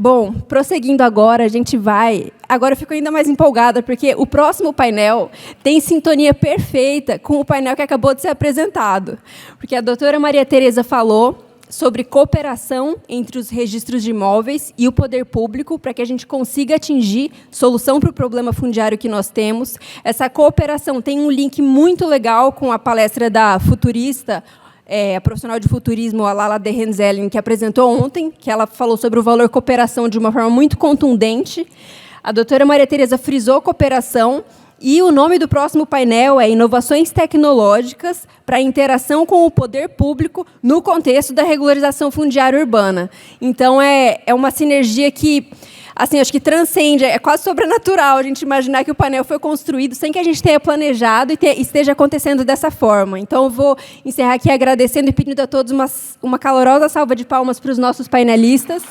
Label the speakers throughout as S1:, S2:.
S1: Bom, prosseguindo agora, a gente vai... Agora eu fico ainda mais empolgada, porque o próximo painel tem sintonia perfeita com o painel que acabou de ser apresentado. Porque a doutora Maria Tereza falou sobre cooperação entre os registros de imóveis e o poder público para que a gente consiga atingir solução para o problema fundiário que nós temos. Essa cooperação tem um link muito legal com a palestra da futurista, a profissional de futurismo, a Lala de Henzellen, que apresentou ontem, que ela falou sobre o valor cooperação de uma forma muito contundente. A doutora Maria Tereza frisou cooperação, e o nome do próximo painel é Inovações Tecnológicas para a Interação com o Poder Público no contexto da regularização fundiária urbana. Então, é uma sinergia que, assim, acho que transcende, é quase sobrenatural a gente imaginar que o painel foi construído sem que a gente tenha planejado e esteja acontecendo dessa forma. Então, eu vou encerrar aqui agradecendo e pedindo a todos uma calorosa salva de palmas para os nossos painelistas.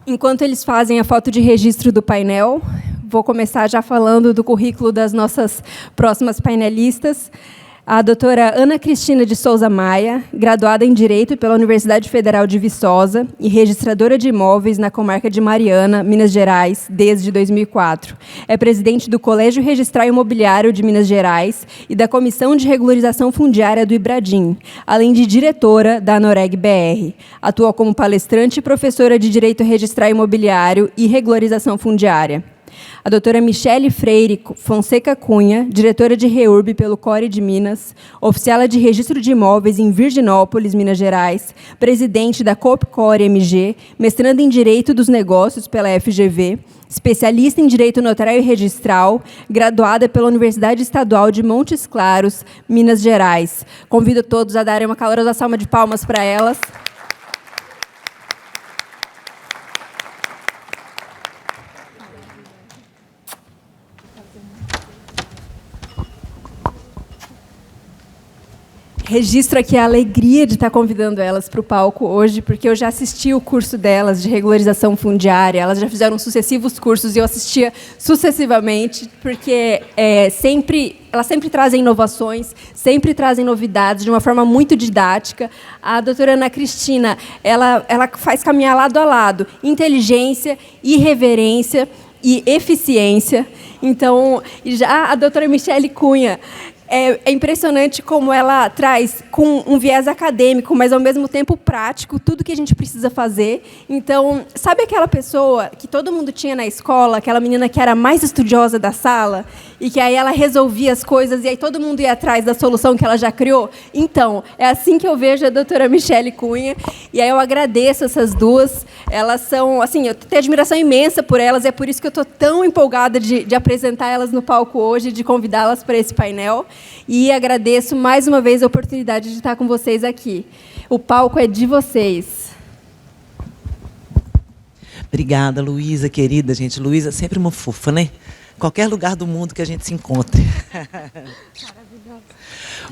S1: Enquanto eles fazem a foto de registro do painel, vou começar já falando do currículo das nossas próximas painelistas. A doutora Ana Cristina de Souza Maia, graduada em Direito pela Universidade Federal de Viçosa e registradora de imóveis na comarca de Mariana, Minas Gerais, desde 2004. É presidente do Colégio Registral Imobiliário de Minas Gerais e da Comissão de Regularização Fundiária do Ibradim, além de diretora da Anoreg-BR. Atua como palestrante e professora de Direito Registral Imobiliário e Regularização Fundiária. A doutora Michele Freire Fonseca Cunha, diretora de REURB pelo CORE de Minas, oficiala de registro de imóveis em Virginópolis, Minas Gerais, presidente da COPCORE MG, mestranda em Direito dos Negócios pela FGV, especialista em Direito Notarial e Registral, graduada pela Universidade Estadual de Montes Claros, Minas Gerais. Convido todos a darem uma calorosa salva de palmas para elas. Registro aqui a alegria de estar convidando elas para o palco hoje, porque eu já assisti o curso delas de regularização fundiária, elas já fizeram sucessivos cursos e eu assistia sucessivamente, porque elas sempre trazem inovações, sempre trazem novidades de uma forma muito didática. A doutora Ana Cristina, ela faz caminhar lado a lado inteligência, irreverência e eficiência. Então, já a doutora Michele Cunha, é impressionante como ela traz, com um viés acadêmico, mas, ao mesmo tempo, prático, tudo que a gente precisa fazer. Então, sabe aquela pessoa que todo mundo tinha na escola, aquela menina que era a mais estudiosa da sala, e que aí ela resolvia as coisas, e aí todo mundo ia atrás da solução que ela já criou? Então, é assim que eu vejo a doutora Michele Cunha, e aí eu agradeço essas duas. Elas são, assim, eu tenho admiração imensa por elas, e é por isso que eu estou tão empolgada de apresentar elas no palco hoje, de convidá-las para esse painel. E agradeço mais uma vez a oportunidade de estar com vocês aqui. O palco é de vocês.
S2: Obrigada, Luísa, querida, gente. Luísa é sempre uma fofa, né? Qualquer lugar do mundo que a gente se encontre.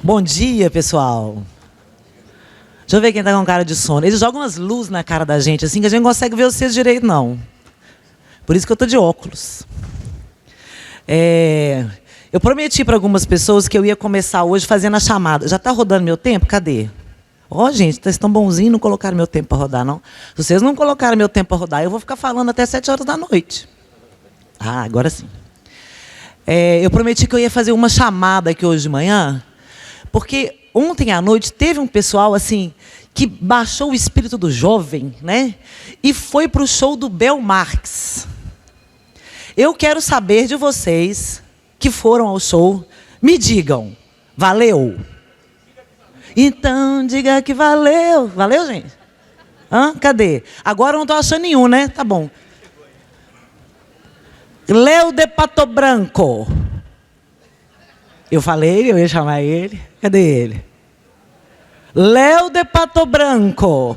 S2: Bom dia, pessoal. Deixa eu ver quem está com cara de sono. Eles jogam umas luzes na cara da gente, assim, que a gente não consegue ver vocês direito, não. Por isso que eu estou de óculos. Eu prometi para algumas pessoas que eu ia começar hoje fazendo a chamada. Já está rodando meu tempo? Cadê? Gente, vocês estão bonzinhos, não colocaram meu tempo para rodar, não? Se vocês não colocaram meu tempo para rodar, eu vou ficar falando até 7 horas da noite. Agora sim. Eu prometi que eu ia fazer uma chamada aqui hoje de manhã, porque ontem à noite teve um pessoal assim que baixou o espírito do jovem, né? E foi para o show do Bel Marx. Eu quero saber de vocês que foram ao show, me digam, valeu? Então, diga que valeu. Valeu, gente? Cadê? Agora eu não estou achando nenhum, né? Tá bom. Léo de Pato Branco. Eu falei, eu ia chamar ele. Cadê ele? Léo de Pato Branco.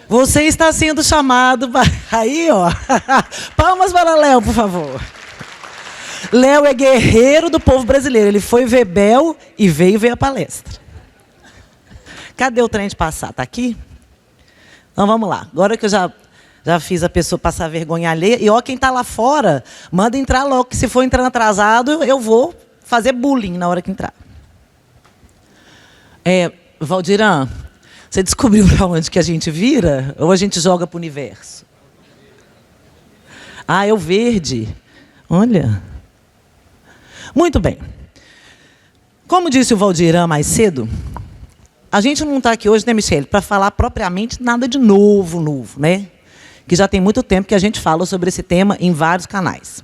S2: Você está sendo chamado. Aí, ó. Palmas para Léo, por favor. Léo é guerreiro do povo brasileiro. Ele foi ver Bel e veio ver a palestra. Cadê o trem de passar? Está aqui? Então, vamos lá. Agora que eu já Já fiz a pessoa passar vergonha alheia. E ó, quem está lá fora, manda entrar logo, que se for entrando atrasado, eu vou fazer bullying na hora que entrar. Valdiran, você descobriu para onde que a gente vira? Ou a gente joga para o universo? Ah, é o verde. Olha. Muito bem. Como disse o Valdiran mais cedo, a gente não está aqui hoje, né, Michele, para falar propriamente nada de novo, né? Que já tem muito tempo que a gente fala sobre esse tema em vários canais.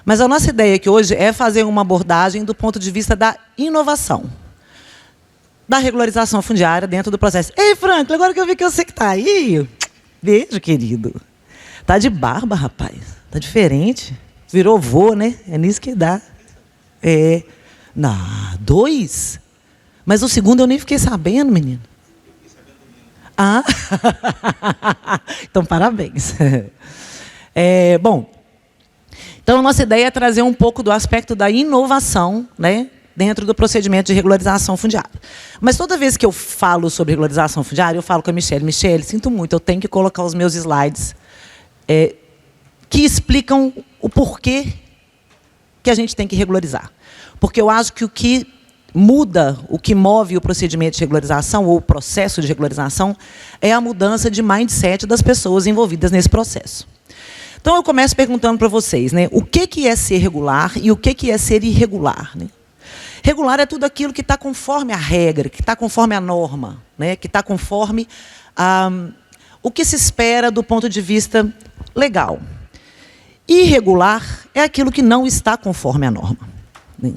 S2: Mas a nossa ideia aqui hoje é fazer uma abordagem do ponto de vista da inovação, da regularização fundiária dentro do processo. Ei, Franklin, agora que eu vi que você que está aí, beijo, querido. Tá de barba, rapaz. Tá diferente. Virou vô, né? É nisso que dá. Não, 2? Mas o segundo eu nem fiquei sabendo, menino. Ah, então parabéns. Bom, então a nossa ideia é trazer um pouco do aspecto da inovação, né, dentro do procedimento de regularização fundiária. Mas toda vez que eu falo sobre regularização fundiária, eu falo com a Michele, Michele, sinto muito, eu tenho que colocar os meus slides que explicam o porquê que a gente tem que regularizar. Porque eu acho que o que muda, o que move o procedimento de regularização ou o processo de regularização é a mudança de mindset das pessoas envolvidas nesse processo. Então, eu começo perguntando para vocês, né, o que é ser regular e o que é ser irregular, né? Regular é tudo aquilo que está conforme a regra, que está conforme a norma, né, que está conforme o que se espera do ponto de vista legal. Irregular é aquilo que não está conforme a norma, né?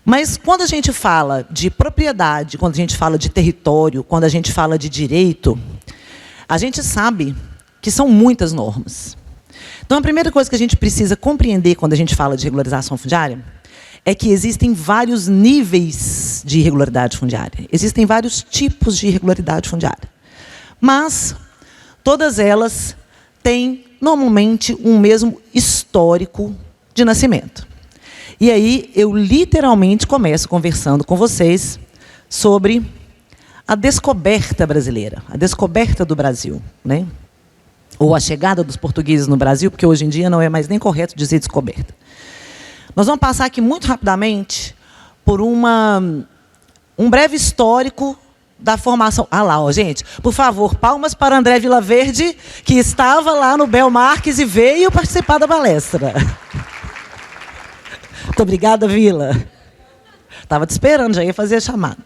S2: Mas quando a gente fala de propriedade, quando a gente fala de território, quando a gente fala de direito, a gente sabe que são muitas normas. Então, a primeira coisa que a gente precisa compreender quando a gente fala de regularização fundiária é que existem vários níveis de irregularidade fundiária. Existem vários tipos de irregularidade fundiária. Mas todas elas têm, normalmente, um mesmo histórico de nascimento. E aí, eu literalmente começo conversando com vocês sobre a descoberta brasileira, a descoberta do Brasil, né? Ou a chegada dos portugueses no Brasil, porque hoje em dia não é mais nem correto dizer descoberta. Nós vamos passar aqui muito rapidamente por um breve histórico da formação. Ah lá, ó, gente, por favor, palmas para André Vilaverde, que estava lá no Bel Marques e veio participar da palestra. Muito obrigada, Vila. Estava te esperando, já ia fazer a chamada.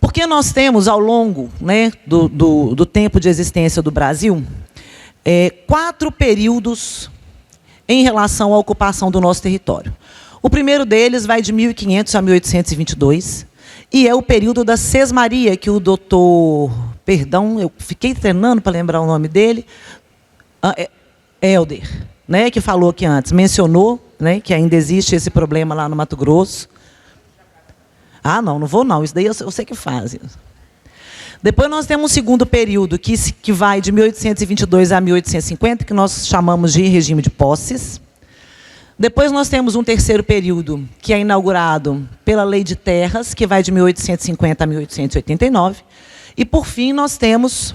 S2: Porque nós temos, ao longo, né, do tempo de existência do Brasil, 4 períodos em relação à ocupação do nosso território. O primeiro deles vai de 1500 a 1822, e é o período da sesmaria, que o doutor... Perdão, eu fiquei treinando para lembrar o nome dele. Helder, né, que falou aqui antes, mencionou, né, que ainda existe esse problema lá no Mato Grosso. Ah, não vou não, isso daí eu sei que faz. Depois nós temos um segundo período, que vai de 1822 a 1850, que nós chamamos de regime de posses. Depois nós temos um terceiro período, que é inaugurado pela Lei de Terras, que vai de 1850 a 1889. E, por fim, nós temos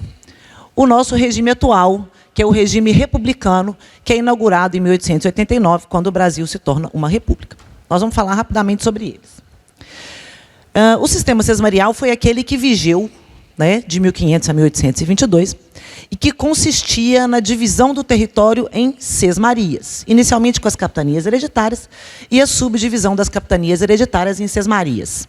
S2: o nosso regime atual, que é o regime republicano, que é inaugurado em 1889, quando o Brasil se torna uma república. Nós vamos falar rapidamente sobre eles. O sistema sesmarial foi aquele que vigeu, né, de 1500 a 1822, e que consistia na divisão do território em sesmarias, inicialmente com as capitanias hereditárias e a subdivisão das capitanias hereditárias em sesmarias.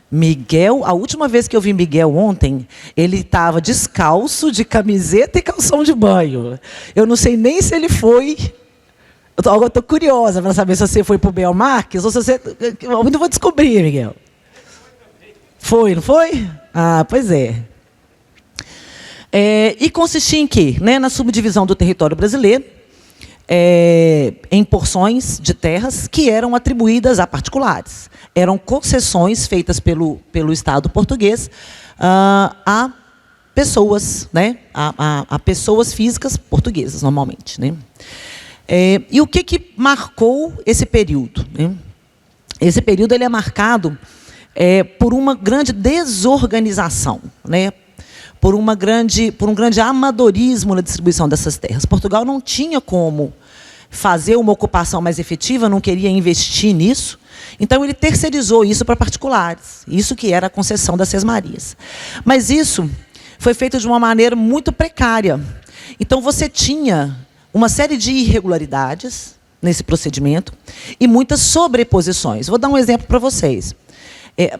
S2: Miguel, a última vez que eu vi Miguel ontem, ele estava descalço, de camiseta e calção de banho. Eu não sei nem se ele foi... Eu estou curiosa para saber se você foi para o Bel Marques ou se você... Eu ainda vou descobrir, Miguel. Foi, não foi? Ah, pois é. E consistia em quê? Né, na subdivisão do território brasileiro, em porções de terras que eram atribuídas a particulares. Eram concessões feitas pelo Estado português a pessoas, né, a pessoas físicas portuguesas, normalmente, né? E o que marcou esse período, né? Esse período ele é marcado por uma grande desorganização, né? por um grande amadorismo na distribuição dessas terras. Portugal não tinha como fazer uma ocupação mais efetiva, não queria investir nisso, então ele terceirizou isso para particulares, isso que era a concessão das sesmarias. Mas isso foi feito de uma maneira muito precária. Então você tinha uma série de irregularidades nesse procedimento e muitas sobreposições. Vou dar um exemplo para vocês.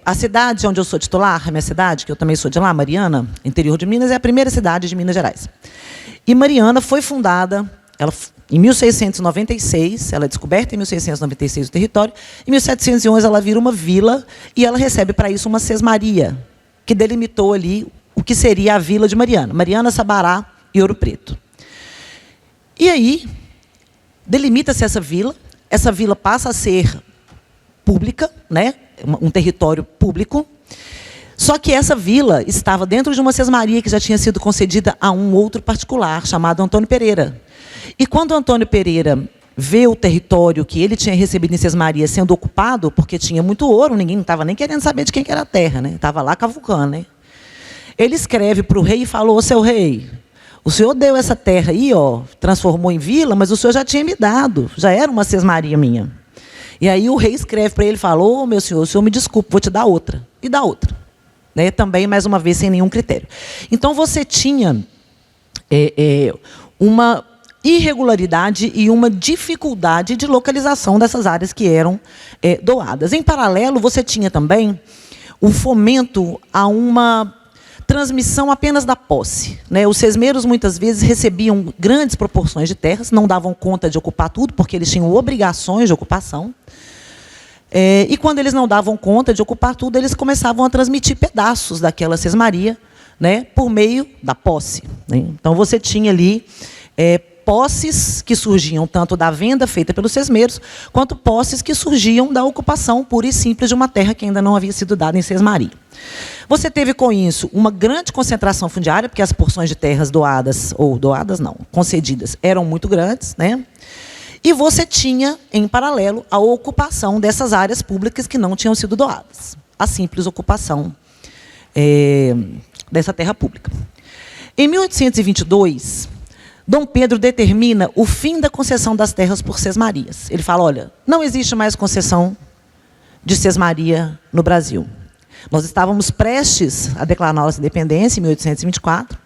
S2: A cidade onde eu sou titular, a minha cidade, que eu também sou de lá, Mariana, interior de Minas, é a primeira cidade de Minas Gerais. E Mariana foi fundada em 1696, ela é descoberta em 1696 o território, em 1711 ela vira uma vila e ela recebe para isso uma sesmaria, que delimitou ali o que seria a vila de Mariana. Mariana, Sabará e Ouro Preto. E aí, delimita-se essa vila passa a ser pública, né? Um território público, só que essa vila estava dentro de uma sesmaria que já tinha sido concedida a um outro particular, chamado Antônio Pereira. E quando Antônio Pereira vê o território que ele tinha recebido em sesmaria sendo ocupado, porque tinha muito ouro, ninguém não estava nem querendo saber de quem que era a terra, né? Estava lá cavucando, né? Ele escreve para o rei e falou: "Ô, seu rei, o senhor deu essa terra aí, ó, transformou em vila, mas o senhor já tinha me dado, já era uma sesmaria minha." E aí o rei escreve para ele e fala: "Ô, meu senhor, o senhor me desculpe, vou te dar outra." E dá outra. Né? Também, mais uma vez, sem nenhum critério. Então, você tinha uma irregularidade e uma dificuldade de localização dessas áreas que eram doadas. Em paralelo, você tinha também o fomento a uma transmissão apenas da posse. Né? Os sesmeiros, muitas vezes, recebiam grandes proporções de terras, não davam conta de ocupar tudo, porque eles tinham obrigações de ocupação. E, quando eles não davam conta de ocupar tudo, eles começavam a transmitir pedaços daquela sesmaria, né, por meio da posse. Né? Então, você tinha ali posses que surgiam tanto da venda feita pelos sesmeiros, quanto posses que surgiam da ocupação pura e simples de uma terra que ainda não havia sido dada em sesmaria. Você teve, com isso, uma grande concentração fundiária, porque as porções de terras doadas, ou doadas não, concedidas, eram muito grandes, né? E você tinha, em paralelo, a ocupação dessas áreas públicas que não tinham sido doadas. A simples ocupação dessa terra pública. Em 1822, Dom Pedro determina o fim da concessão das terras por sesmarias. Ele fala: olha, não existe mais concessão de sesmaria no Brasil. Nós estávamos prestes a declarar nossa independência, em 1824,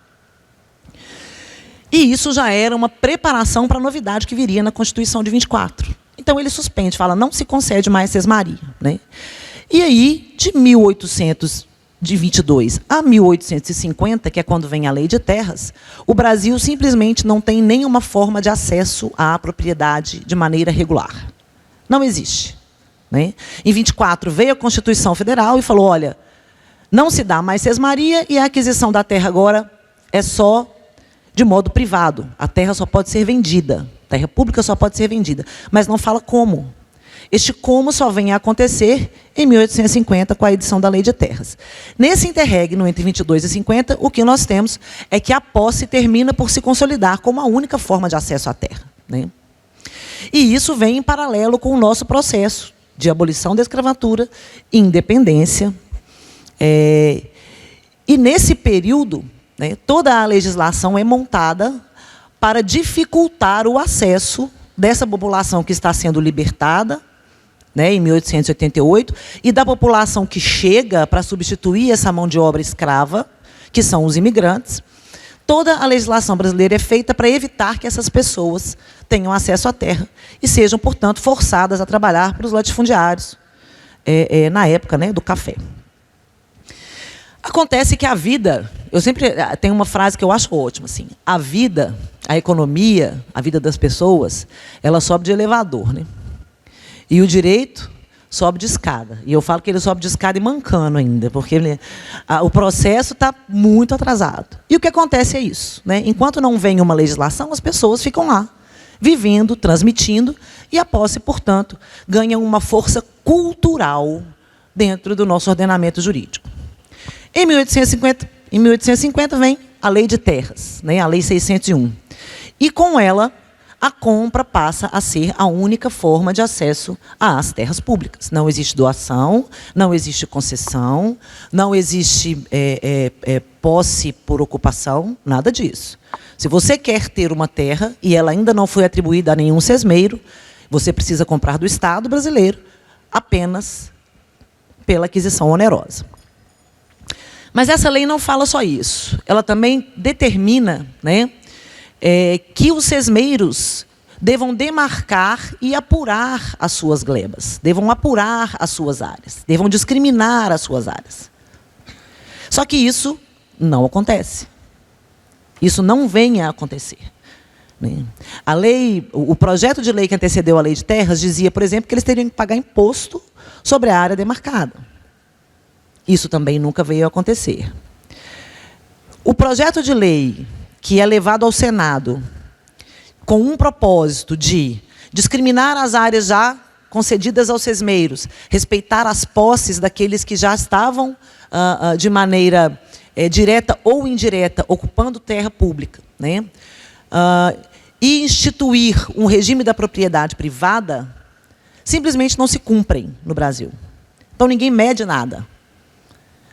S2: e isso já era uma preparação para a novidade que viria na Constituição de 24. Então, ele suspende, fala: não se concede mais sesmaria. Né? E aí, de 1822 a 1850, que é quando vem a Lei de Terras, o Brasil simplesmente não tem nenhuma forma de acesso à propriedade de maneira regular. Não existe. Né? Em 24 veio a Constituição Federal e falou: olha, não se dá mais sesmaria e a aquisição da terra agora é só de modo privado. A terra só pode ser vendida. A terra pública só pode ser vendida. Mas não fala como. Este como só vem a acontecer em 1850, com a edição da Lei de Terras. Nesse interregno, entre 22 e 50, o que nós temos é que a posse termina por se consolidar como a única forma de acesso à terra. Né? E isso vem em paralelo com o nosso processo de abolição da escravatura, independência. E nesse período, né, toda a legislação é montada para dificultar o acesso dessa população que está sendo libertada, né, em 1888, e da população que chega para substituir essa mão de obra escrava, que são os imigrantes. Toda a legislação brasileira é feita para evitar que essas pessoas tenham acesso à terra e sejam, portanto, forçadas a trabalhar para os latifundiários, na época, né, do café. Acontece que a vida, eu sempre tenho uma frase que eu acho ótima, assim: a vida, a economia, a vida das pessoas, ela sobe de elevador, né? E o direito sobe de escada. E eu falo que ele sobe de escada e mancando ainda, porque o processo está muito atrasado. E o que acontece é isso. Né? Enquanto não vem uma legislação, as pessoas ficam lá, vivendo, transmitindo, e a posse, portanto, ganha uma força cultural dentro do nosso ordenamento jurídico. Em 1850 vem a Lei de Terras, né? A Lei 601. E, com ela, a compra passa a ser a única forma de acesso às terras públicas. Não existe doação, não existe concessão, não existe posse por ocupação, nada disso. Se você quer ter uma terra e ela ainda não foi atribuída a nenhum sesmeiro, você precisa comprar do Estado brasileiro apenas pela aquisição onerosa. Mas essa lei não fala só isso. Ela também determina, né, que os sesmeiros devam demarcar e apurar as suas glebas, devam apurar as suas áreas, devam discriminar as suas áreas. Só que isso não acontece. Isso não vem a acontecer. A lei, o projeto de lei que antecedeu a Lei de Terras dizia, por exemplo, que eles teriam que pagar imposto sobre a área demarcada. Isso também nunca veio a acontecer. O projeto de lei que é levado ao Senado com um propósito de discriminar as áreas já concedidas aos sesmeiros, respeitar as posses daqueles que já estavam de maneira direta ou indireta, ocupando terra pública, né? E instituir um regime da propriedade privada, simplesmente não se cumprem no Brasil. Então, ninguém mede nada.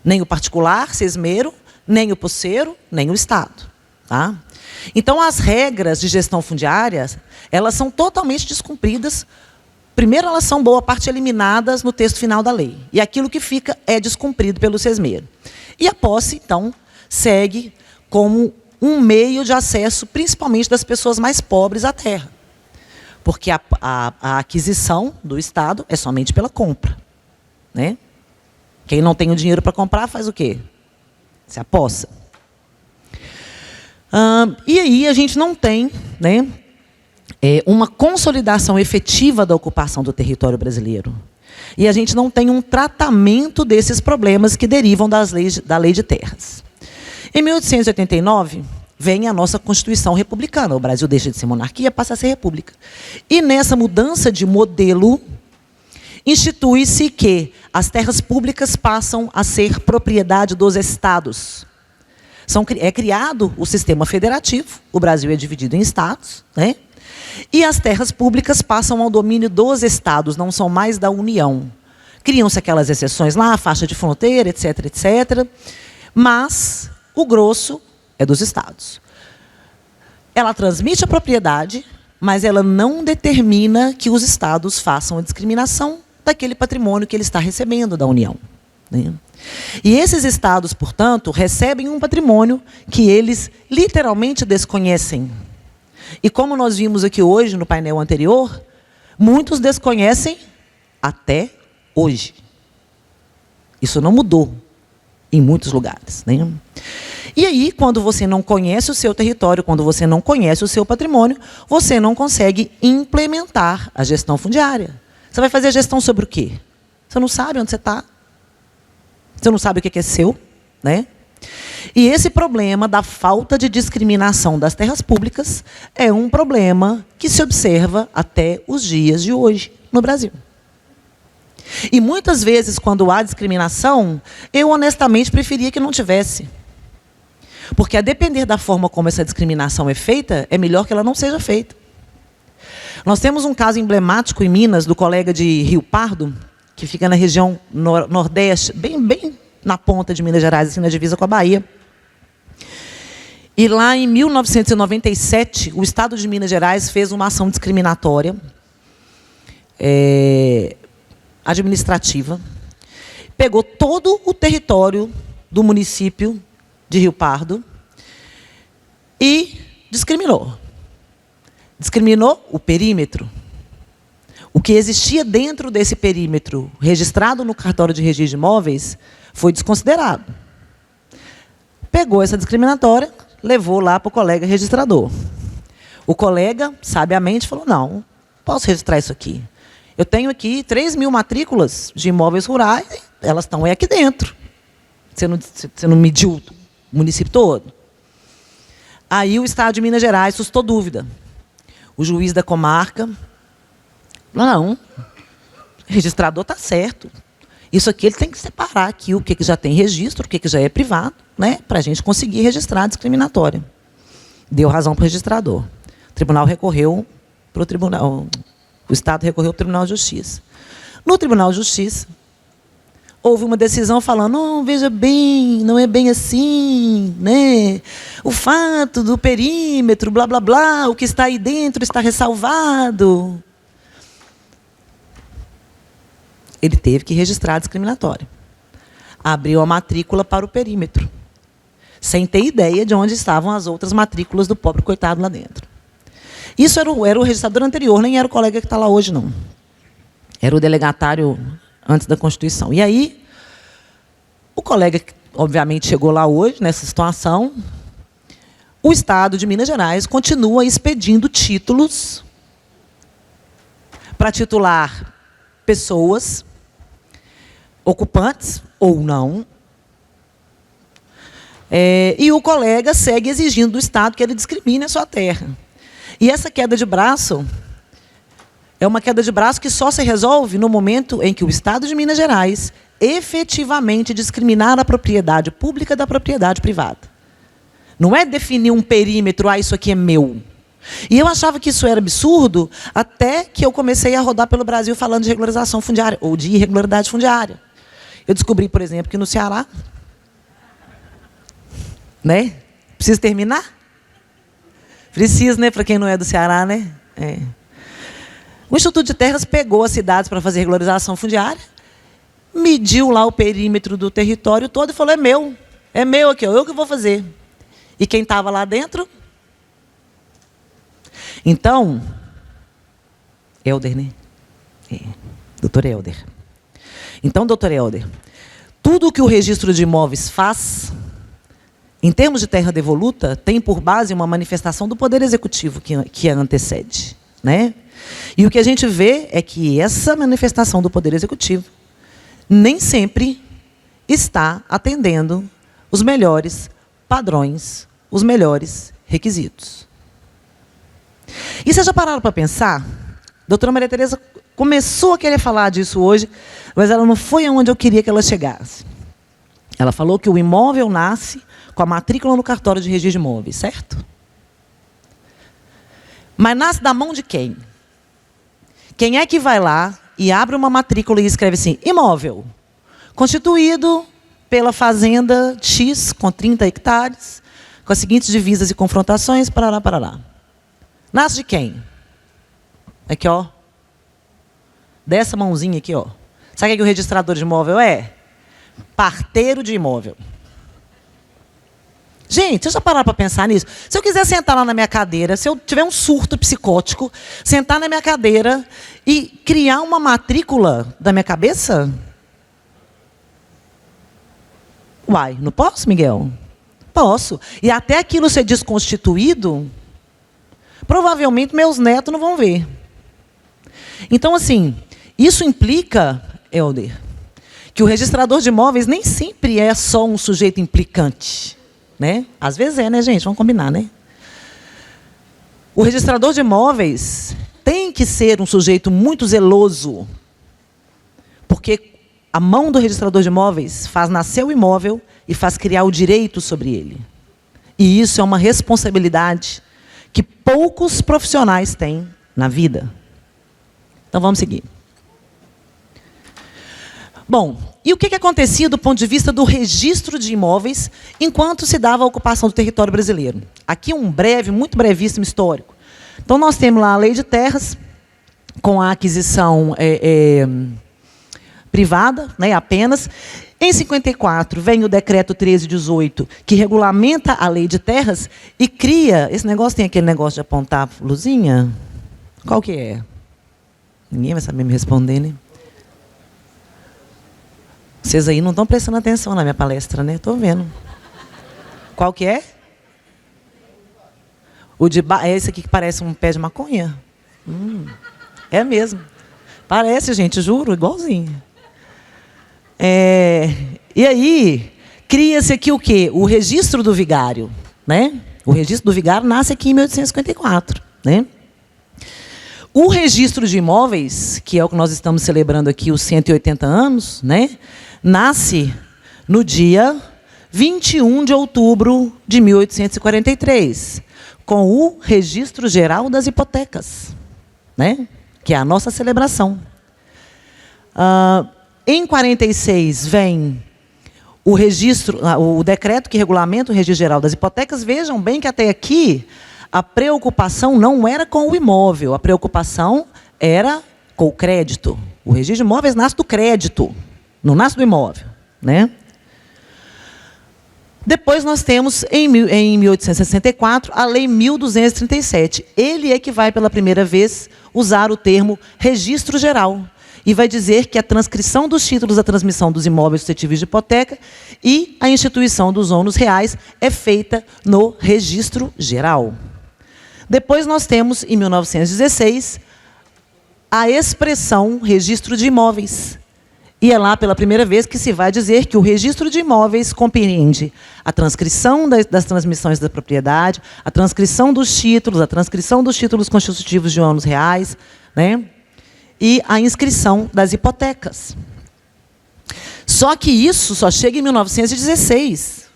S2: Nem o particular, sesmeiro, nem o posseiro, nem o Estado. Tá? Então, as regras de gestão fundiária, elas são totalmente descumpridas. Primeiro, elas são, boa parte, eliminadas no texto final da lei. E aquilo que fica é descumprido pelo sesmeiro. E a posse, então, segue como um meio de acesso, principalmente das pessoas mais pobres à terra. Porque a aquisição do Estado é somente pela compra. Né? Quem não tem o dinheiro para comprar, faz o quê? Se apossa. E aí a gente não tem, né, uma consolidação efetiva da ocupação do território brasileiro. E a gente não tem um tratamento desses problemas que derivam da Lei de Terras. Em 1889, vem a nossa Constituição republicana. O Brasil deixa de ser monarquia, passa a ser república. E nessa mudança de modelo, institui-se que as terras públicas passam a ser propriedade dos estados. É criado o sistema federativo, o Brasil é dividido em estados, né? E as terras públicas passam ao domínio dos estados, não são mais da União. Criam-se aquelas exceções lá, faixa de fronteira, etc., etc., mas o grosso é dos estados. Ela transmite a propriedade, mas ela não determina que os estados façam a discriminação daquele patrimônio que ele está recebendo da União. Né? E esses estados, portanto, recebem um patrimônio que eles literalmente desconhecem. E como nós vimos aqui hoje, no painel anterior, muitos desconhecem até hoje. Isso não mudou em muitos lugares. Né? E aí, quando você não conhece o seu território, quando você não conhece o seu patrimônio, você não consegue implementar a gestão fundiária. Você vai fazer a gestão sobre o quê? Você não sabe onde você está. Você não sabe o que é seu. Né? E esse problema da falta de discriminação das terras públicas é um problema que se observa até os dias de hoje no Brasil. E muitas vezes, quando há discriminação, eu honestamente preferia que não tivesse. Porque, a depender da forma como essa discriminação é feita, é melhor que ela não seja feita. Nós temos um caso emblemático em Minas, do colega de Rio Pardo, que fica na região nordeste, bem na ponta de Minas Gerais, assim, na divisa com a Bahia. E lá, em 1997, o Estado de Minas Gerais fez uma ação discriminatória administrativa, pegou todo o território do município de Rio Pardo e discriminou. Discriminou o perímetro. O que existia dentro desse perímetro, registrado no cartório de registro de imóveis, foi desconsiderado. Pegou essa discriminatória, levou lá para o colega registrador. O colega, sabiamente, falou, não, posso registrar isso aqui. Eu tenho aqui 3.000 matrículas de imóveis rurais, elas estão aqui dentro. Você não mediu o município todo? Aí o Estado de Minas Gerais suscitou dúvida. O juiz da comarca, não, o registrador está certo. Isso aqui ele tem que separar aqui o que já tem registro, o que já é privado, né, para a gente conseguir registrar a discriminatória. Deu razão para o registrador. O tribunal recorreu para o tribunal. O Estado recorreu ao Tribunal de Justiça. No Tribunal de Justiça, houve uma decisão falando, não, veja bem, não é bem assim, né? O fato do perímetro, blá, blá, blá, o que está aí dentro está ressalvado. Ele teve que registrar a discriminatória. Abriu a matrícula para o perímetro, sem ter ideia de onde estavam as outras matrículas do pobre coitado lá dentro. Isso era o registrador anterior, nem era o colega que está lá hoje, não. Era o delegatário antes da Constituição. E aí, o colega, que obviamente chegou lá hoje, nessa situação, o Estado de Minas Gerais continua expedindo títulos para titular pessoas, ocupantes ou não, e o colega segue exigindo do Estado que ele discrimine a sua terra. E essa queda de braço é uma queda de braço que só se resolve no momento em que o Estado de Minas Gerais efetivamente discriminar a propriedade pública da propriedade privada. Não é definir um perímetro, isso aqui é meu. E eu achava que isso era absurdo até que eu comecei a rodar pelo Brasil falando de regularização fundiária, ou de irregularidade fundiária. Eu descobri, por exemplo, que no Ceará, né? Preciso terminar? Preciso, né? Para quem não é do Ceará, né? O Instituto de Terras pegou as cidades para fazer regularização fundiária, mediu lá o perímetro do território todo e falou, é meu aqui, eu que vou fazer. E quem estava lá dentro? Então, Helder, né? Doutor Helder. Então, doutor Helder, tudo o que o registro de imóveis faz, em termos de terra devoluta, tem por base uma manifestação do Poder Executivo que a antecede, né? E o que a gente vê é que essa manifestação do Poder Executivo nem sempre está atendendo os melhores padrões, os melhores requisitos. E vocês já pararam para pensar? A doutora Maria Tereza começou a querer falar disso hoje, mas ela não foi aonde eu queria que ela chegasse. Ela falou que o imóvel nasce com a matrícula no cartório de registro de imóveis, certo? Mas nasce da mão de quem? Quem é que vai lá e abre uma matrícula e escreve assim, imóvel, constituído pela fazenda X, com 30 hectares, com as seguintes divisas e confrontações, parará, parará. Nasce de quem? Aqui, ó. Dessa mãozinha aqui, ó. Sabe o que o registrador de imóvel é? Parteiro de imóvel. Gente, vocês já pararam para pensar nisso? Se eu quiser sentar lá na minha cadeira, se eu tiver um surto psicótico, sentar na minha cadeira e criar uma matrícula da minha cabeça? Uai, não posso, Miguel? Posso. E até aquilo ser desconstituído, provavelmente meus netos não vão ver. Então, assim, isso implica, Helder, que o registrador de imóveis nem sempre é só um sujeito implicante. Né? Às vezes é, né, gente? Vamos combinar, né? O registrador de imóveis tem que ser um sujeito muito zeloso, porque a mão do registrador de imóveis faz nascer o imóvel e faz criar o direito sobre ele. E isso é uma responsabilidade que poucos profissionais têm na vida. Então, vamos seguir. Bom, e o que acontecia do ponto de vista do registro de imóveis enquanto se dava a ocupação do território brasileiro? Aqui um breve, muito brevíssimo histórico. Então, nós temos lá a Lei de Terras, com a aquisição privada, né, apenas. Em 54, vem o Decreto 1318, que regulamenta a Lei de Terras e cria... Esse negócio tem aquele negócio de apontar luzinha? Qual que é? Ninguém vai saber me responder, né? Vocês aí não estão prestando atenção na minha palestra, né? Estou vendo. Qual que é? O de é esse aqui que parece um pé de maconha? É mesmo. Parece, gente, juro, igualzinho. E aí, cria-se aqui o quê? O registro do vigário. Né? O registro do vigário nasce aqui em 1854. Né? O registro de imóveis, que é o que nós estamos celebrando aqui, os 180 anos, né? Nasce no dia 21 de outubro de 1843, com o Registro Geral das Hipotecas. né? Que é a nossa celebração. Em 46 vem o registro, o decreto que regulamenta o registro geral das hipotecas. Vejam bem que até aqui a preocupação não era com o imóvel, a preocupação era com o crédito. O registro de imóveis nasce do crédito, não nasce do imóvel, né? Depois nós temos, em 1864, a Lei 1237. Ele é que vai, pela primeira vez, usar o termo registro geral. E vai dizer que a transcrição dos títulos da transmissão dos imóveis suscetíveis de hipoteca e a instituição dos ônus reais é feita no registro geral. Depois nós temos, em 1916, a expressão registro de imóveis. E é lá, pela primeira vez, que se vai dizer que o registro de imóveis compreende a transcrição das transmissões da propriedade, a transcrição dos títulos, a transcrição dos títulos constitutivos de ônus reais, né? E a inscrição das hipotecas. Só que isso só chega em 1916.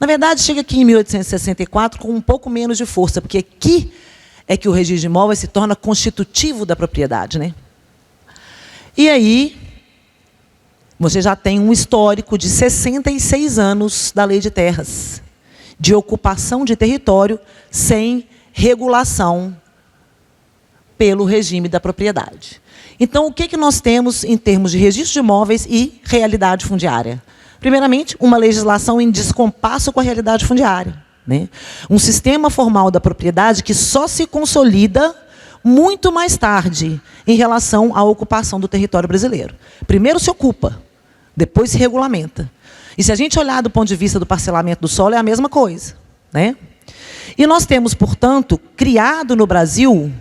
S2: Na verdade, chega aqui em 1864 com um pouco menos de força, porque aqui é que o registro de imóveis se torna constitutivo da propriedade, né? E aí, você já tem um histórico de 66 anos da Lei de Terras, de ocupação de território sem regulação pelo regime da propriedade. Então, o que nós temos em termos de registro de imóveis e realidade fundiária? Primeiramente, uma legislação em descompasso com a realidade fundiária, né? Um sistema formal da propriedade que só se consolida muito mais tarde em relação à ocupação do território brasileiro. Primeiro se ocupa, depois se regulamenta. E se a gente olhar do ponto de vista do parcelamento do solo, é a mesma coisa, né? E nós temos, portanto, criada no Brasil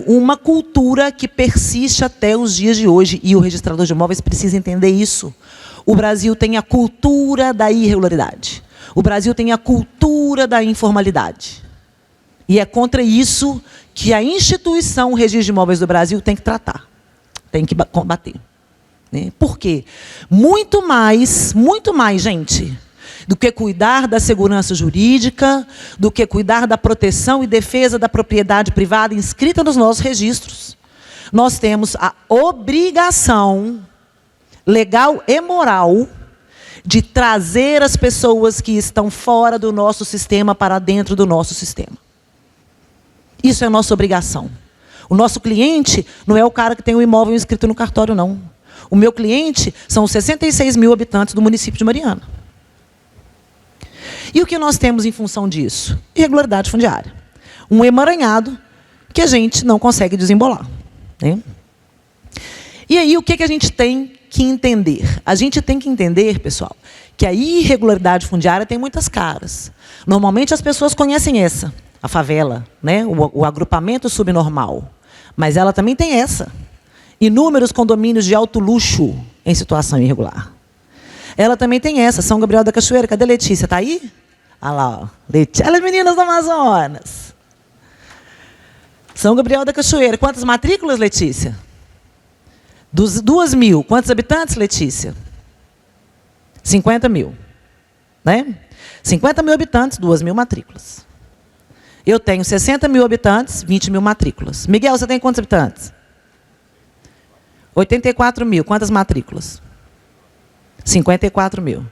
S2: uma cultura que persiste até os dias de hoje, e o registrador de imóveis precisa entender isso. O Brasil tem a cultura da irregularidade. O Brasil tem a cultura da informalidade. E é contra isso que a instituição Registro de Imóveis do Brasil tem que tratar, tem que combater, né? Por quê? Muito mais, gente, do que cuidar da segurança jurídica, do que cuidar da proteção e defesa da propriedade privada inscrita nos nossos registros. Nós temos a obrigação legal e moral de trazer as pessoas que estão fora do nosso sistema para dentro do nosso sistema. Isso é a nossa obrigação. O nosso cliente não é o cara que tem um imóvel inscrito no cartório, não. O meu cliente são os 66 mil habitantes do município de Mariana. E o que nós temos em função disso? Irregularidade fundiária. Um emaranhado que a gente não consegue desembolar, né? E aí, o que a gente tem que entender? A gente tem que entender, pessoal, que a irregularidade fundiária tem muitas caras. Normalmente, as pessoas conhecem essa. A favela, né? O agrupamento subnormal. Mas ela também tem essa. Inúmeros condomínios de alto luxo em situação irregular. Ela também tem essa. São Gabriel da Cachoeira. Cadê Letícia? Está aí? Olha lá. Ó. Letícia. Olha as meninas do Amazonas. São Gabriel da Cachoeira. Quantas matrículas, Letícia? 2.000. Quantos habitantes, Letícia? 50 mil. Né? 50 mil habitantes, 2.000 matrículas. Eu tenho 60 mil habitantes, 20 mil matrículas. Miguel, você tem quantos habitantes? 84 mil. Quantas matrículas? 54 mil.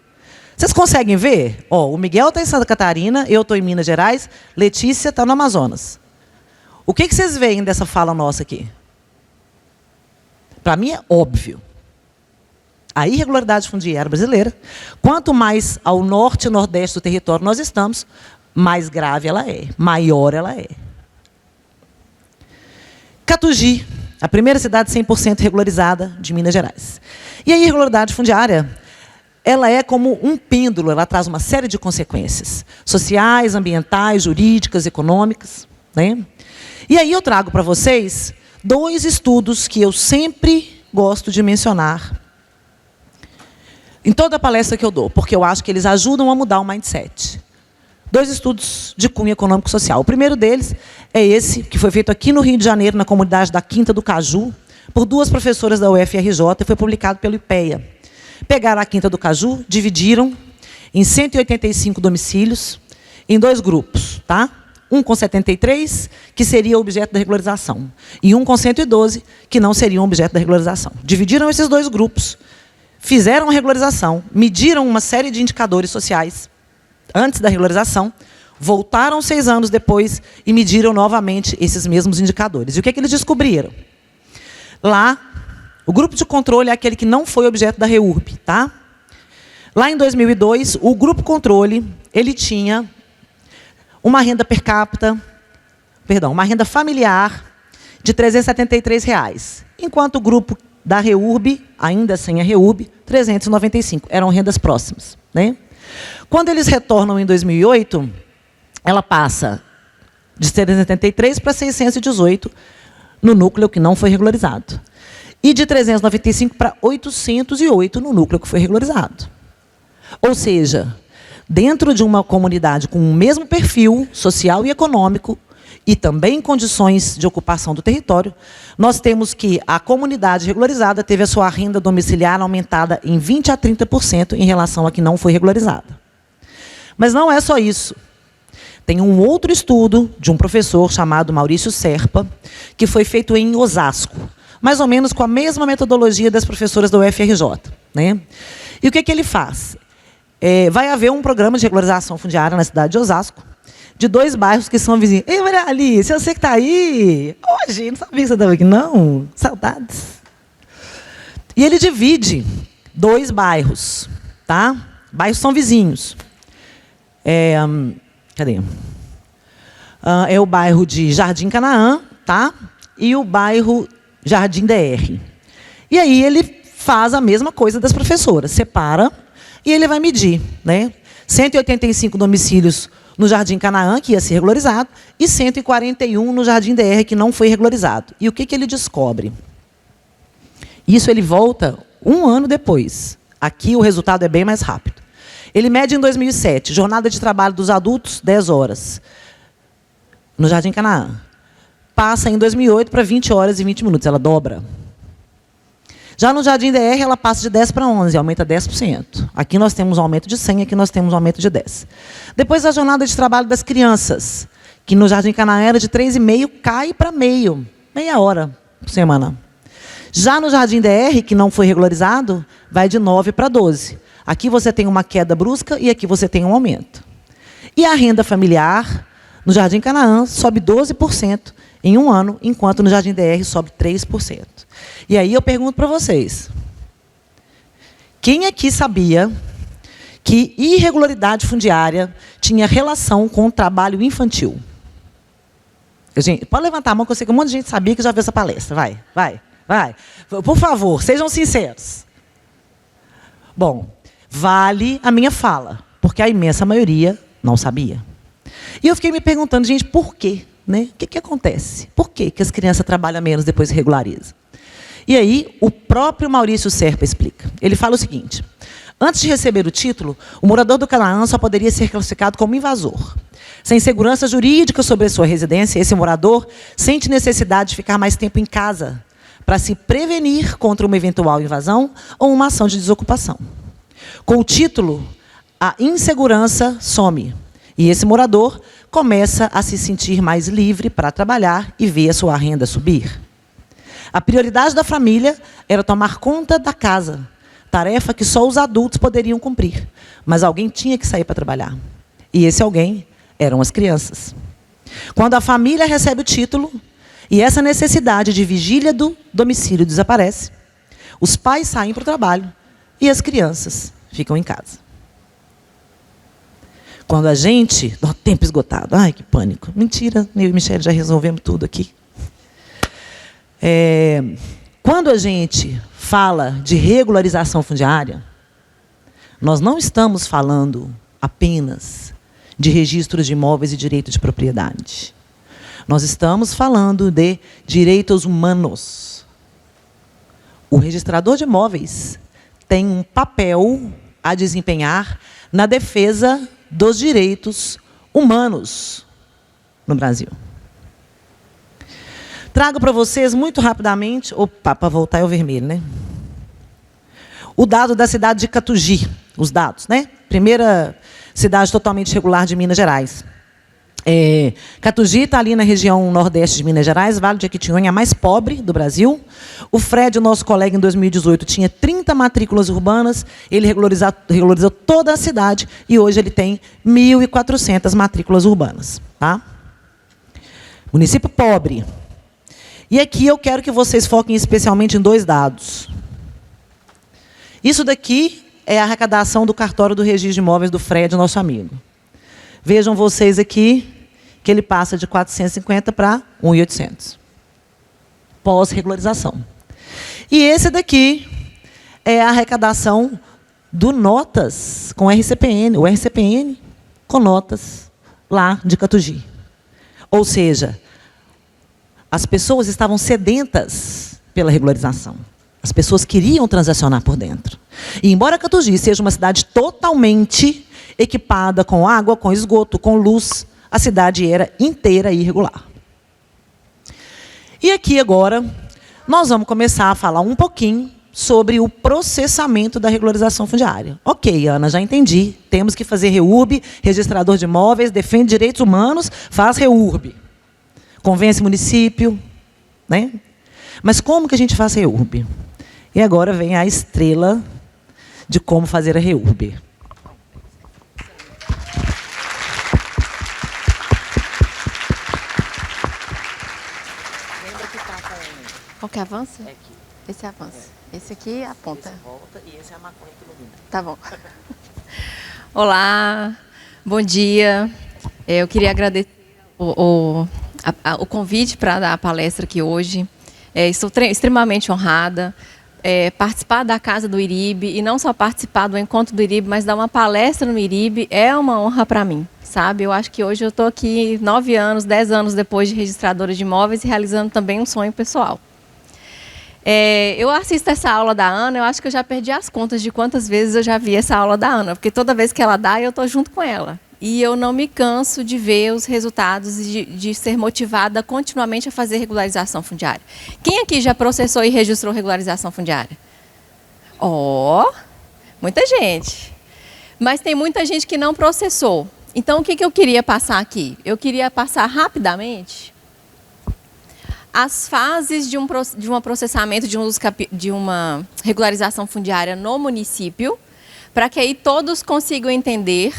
S2: Vocês conseguem ver? Ó, o Miguel está em Santa Catarina, eu estou em Minas Gerais, Letícia está no Amazonas. O que vocês veem dessa fala nossa aqui? Para mim é óbvio. A irregularidade fundiária brasileira, quanto mais ao norte e nordeste do território nós estamos, mais grave ela é, maior ela é. Catugi, a primeira cidade 100% regularizada de Minas Gerais. E a irregularidade fundiária, ela é como um pêndulo, ela traz uma série de consequências sociais, ambientais, jurídicas, econômicas, né? E aí eu trago para vocês 2 estudos que eu sempre gosto de mencionar em toda a palestra que eu dou, porque eu acho que eles ajudam a mudar o mindset. 2 estudos de cunho econômico-social. O primeiro deles é esse, que foi feito aqui no Rio de Janeiro, na comunidade da Quinta do Caju, por 2 professoras da UFRJ, e foi publicado pelo IPEA. Pegaram a Quinta do Caju, dividiram em 185 domicílios, em 2 grupos. Tá? um com 73, que seria objeto da regularização, e um com 112, que não seriam objeto da regularização. Dividiram esses dois grupos, fizeram a regularização, mediram uma série de indicadores sociais antes da regularização, voltaram 6 anos depois e mediram novamente esses mesmos indicadores. E o que é que eles descobriram? Lá, o grupo de controle é aquele que não foi objeto da REURB, tá? Lá em 2002, o grupo controle, ele tinha uma renda per capita, uma renda familiar de R$ 373, enquanto o grupo da REURB, ainda sem a REURB, 395, eram rendas próximas, né? Quando eles retornam em 2008, ela passa de 373 para 618 no núcleo que não foi regularizado. E de 395 para 808 no núcleo que foi regularizado. Ou seja, dentro de uma comunidade com o mesmo perfil social e econômico, e também condições de ocupação do território, nós temos que a comunidade regularizada teve a sua renda domiciliar aumentada em 20% a 30% em relação a que não foi regularizada. Mas não é só isso. Tem um outro estudo de um professor chamado Maurício Serpa, que foi feito em Osasco, mais ou menos com a mesma metodologia das professoras da UFRJ, né? E o que é que ele faz? Vai haver um programa de regularização fundiária na cidade de Osasco, de 2 bairros que são vizinhos. Ei, Maria Alice, eu sei que está aí. Hoje, não sabia que você estava aqui, não. Saudades. E ele divide 2 bairros, tá? Bairros são vizinhos. Cadê? É o bairro de Jardim Canaã, tá? E o bairro Jardim DR. E aí ele faz a mesma coisa das professoras, separa e ele vai medir, né? 185 domicílios no Jardim Canaã, que ia ser regularizado, e 141 no Jardim DR, que não foi regularizado. E o que ele descobre? Isso ele volta 1 ano depois. Aqui o resultado é bem mais rápido. Ele mede em 2007, jornada de trabalho dos adultos, 10 horas, no Jardim Canaã. Passa em 2008 para 20 horas e 20 minutos, ela dobra. Já no Jardim DR, ela passa de 10 para 11, aumenta 10%. Aqui nós temos um aumento de 100, aqui nós temos um aumento de 10. Depois, a jornada de trabalho das crianças, que no Jardim Canaã era de 3,5, cai para meia hora por semana. Já no Jardim DR, que não foi regularizado, vai de 9 para 12. Aqui você tem uma queda brusca e aqui você tem um aumento. E a renda familiar, no Jardim Canaã, sobe 12% em 1 ano, enquanto no Jardim DR sobe 3%. E aí eu pergunto para vocês, quem aqui sabia que irregularidade fundiária tinha relação com o trabalho infantil? Gente, pode levantar a mão, que eu sei que um monte de gente sabia que já viu essa palestra. Vai. Por favor, sejam sinceros. Bom, vale a minha fala, porque a imensa maioria não sabia. E eu fiquei me perguntando, gente, por quê? Né? O que acontece? Por que as crianças trabalham menos depois se regularizam? E aí, o próprio Maurício Serpa explica. Ele fala o seguinte: antes de receber o título, o morador do Canaã só poderia ser classificado como invasor. Sem segurança jurídica sobre a sua residência, esse morador sente necessidade de ficar mais tempo em casa para se prevenir contra uma eventual invasão ou uma ação de desocupação. Com o título, a insegurança some. E esse morador começa a se sentir mais livre para trabalhar e ver a sua renda subir. A prioridade da família era tomar conta da casa, tarefa que só os adultos poderiam cumprir, mas alguém tinha que sair para trabalhar. E esse alguém eram as crianças. Quando a família recebe o título e essa necessidade de vigília do domicílio desaparece, os pais saem para o trabalho e as crianças ficam em casa. Quando a gente... tempo esgotado. Ai, que pânico. Mentira, eu e Michele já resolvemos tudo aqui. Quando a gente fala de regularização fundiária, nós não estamos falando apenas de registros de imóveis e direito de propriedade. Nós estamos falando de direitos humanos. O registrador de imóveis tem um papel a desempenhar na defesa dos direitos humanos no Brasil. Trago para vocês, muito rapidamente... Opa, para voltar é o vermelho, né? O dado da cidade de Catugi. Os dados, né? Primeira cidade totalmente regular de Minas Gerais. Catugi está ali na região nordeste de Minas Gerais, Vale de Jequitinhonha, a mais pobre do Brasil. O Fred, nosso colega, em 2018, tinha 30 matrículas urbanas, ele regularizou toda a cidade e hoje ele tem 1.400 matrículas urbanas. Tá? Município pobre. E aqui eu quero que vocês foquem especialmente em 2 dados. Isso daqui é a arrecadação do cartório do registro de imóveis do Fred, nosso amigo. Vejam vocês aqui que ele passa de 450 para 1.800. Pós-regularização. E esse daqui é a arrecadação do Notas com RCPN, o RCPN com Notas lá de Catugi. Ou seja, as pessoas estavam sedentas pela regularização. As pessoas queriam transacionar por dentro. E embora Catugi seja uma cidade totalmente equipada com água, com esgoto, com luz, a cidade era inteira irregular. E aqui agora nós vamos começar a falar um pouquinho sobre o processamento da regularização fundiária. Ok, Ana, já entendi. Temos que fazer REURB, registrador de imóveis, defende direitos humanos, faz REURB. Convence o município, né? Mas como que a gente faz REURB? E agora vem a estrela de como fazer a REURB.
S3: Qual que avança?
S2: É aqui.
S3: Esse avança. Esse aqui aponta.
S2: Esse volta e esse é a maconha que ilumina.
S3: Tá bom. Olá, bom dia. Eu queria agradecer o convite para dar a palestra aqui hoje. Estou extremamente honrada. Participar da Casa do IRIB, e não só participar do encontro do IRIB, mas dar uma palestra no IRIB é uma honra para mim, sabe? Eu acho que hoje eu estou aqui 9 anos, 10 anos depois de registradora de imóveis, realizando também um sonho pessoal. Eu assisto essa aula da Ana, eu acho que eu já perdi as contas de quantas vezes eu já vi essa aula da Ana, porque toda vez que ela dá, eu estou junto com ela. E eu não me canso de ver os resultados e de ser motivada continuamente a fazer regularização fundiária. Quem aqui já processou e registrou regularização fundiária? Muita gente. Mas tem muita gente que não processou. Então, o que eu queria passar aqui? Eu queria passar rapidamente as fases de um processamento, de uma regularização fundiária no município, para que aí todos consigam entender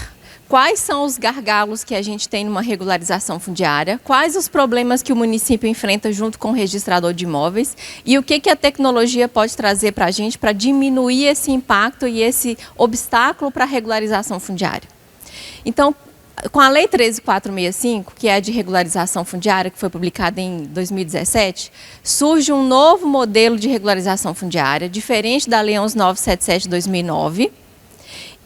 S3: quais são os gargalos que a gente tem numa regularização fundiária, quais os problemas que o município enfrenta junto com o registrador de imóveis e o que a tecnologia pode trazer para a gente para diminuir esse impacto e esse obstáculo para a regularização fundiária. Então, com a Lei 13.465, que é a de regularização fundiária, que foi publicada em 2017, surge um novo modelo de regularização fundiária, diferente da Lei 11.977 de 2009,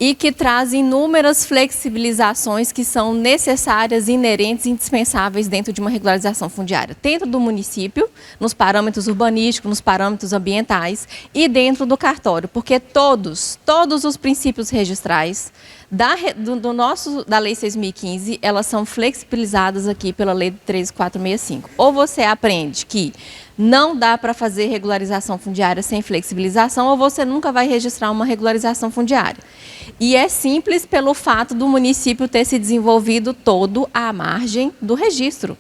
S3: e que traz inúmeras flexibilizações que são necessárias, inerentes e indispensáveis dentro de uma regularização fundiária. Dentro do município, nos parâmetros urbanísticos, nos parâmetros ambientais e dentro do cartório, porque todos os princípios registrais da Lei 6.015, elas são flexibilizadas aqui pela Lei 13.465. Ou você aprende que não dá para fazer regularização fundiária sem flexibilização, ou você nunca vai registrar uma regularização fundiária. E é simples pelo fato do município ter se desenvolvido todo à margem do registro.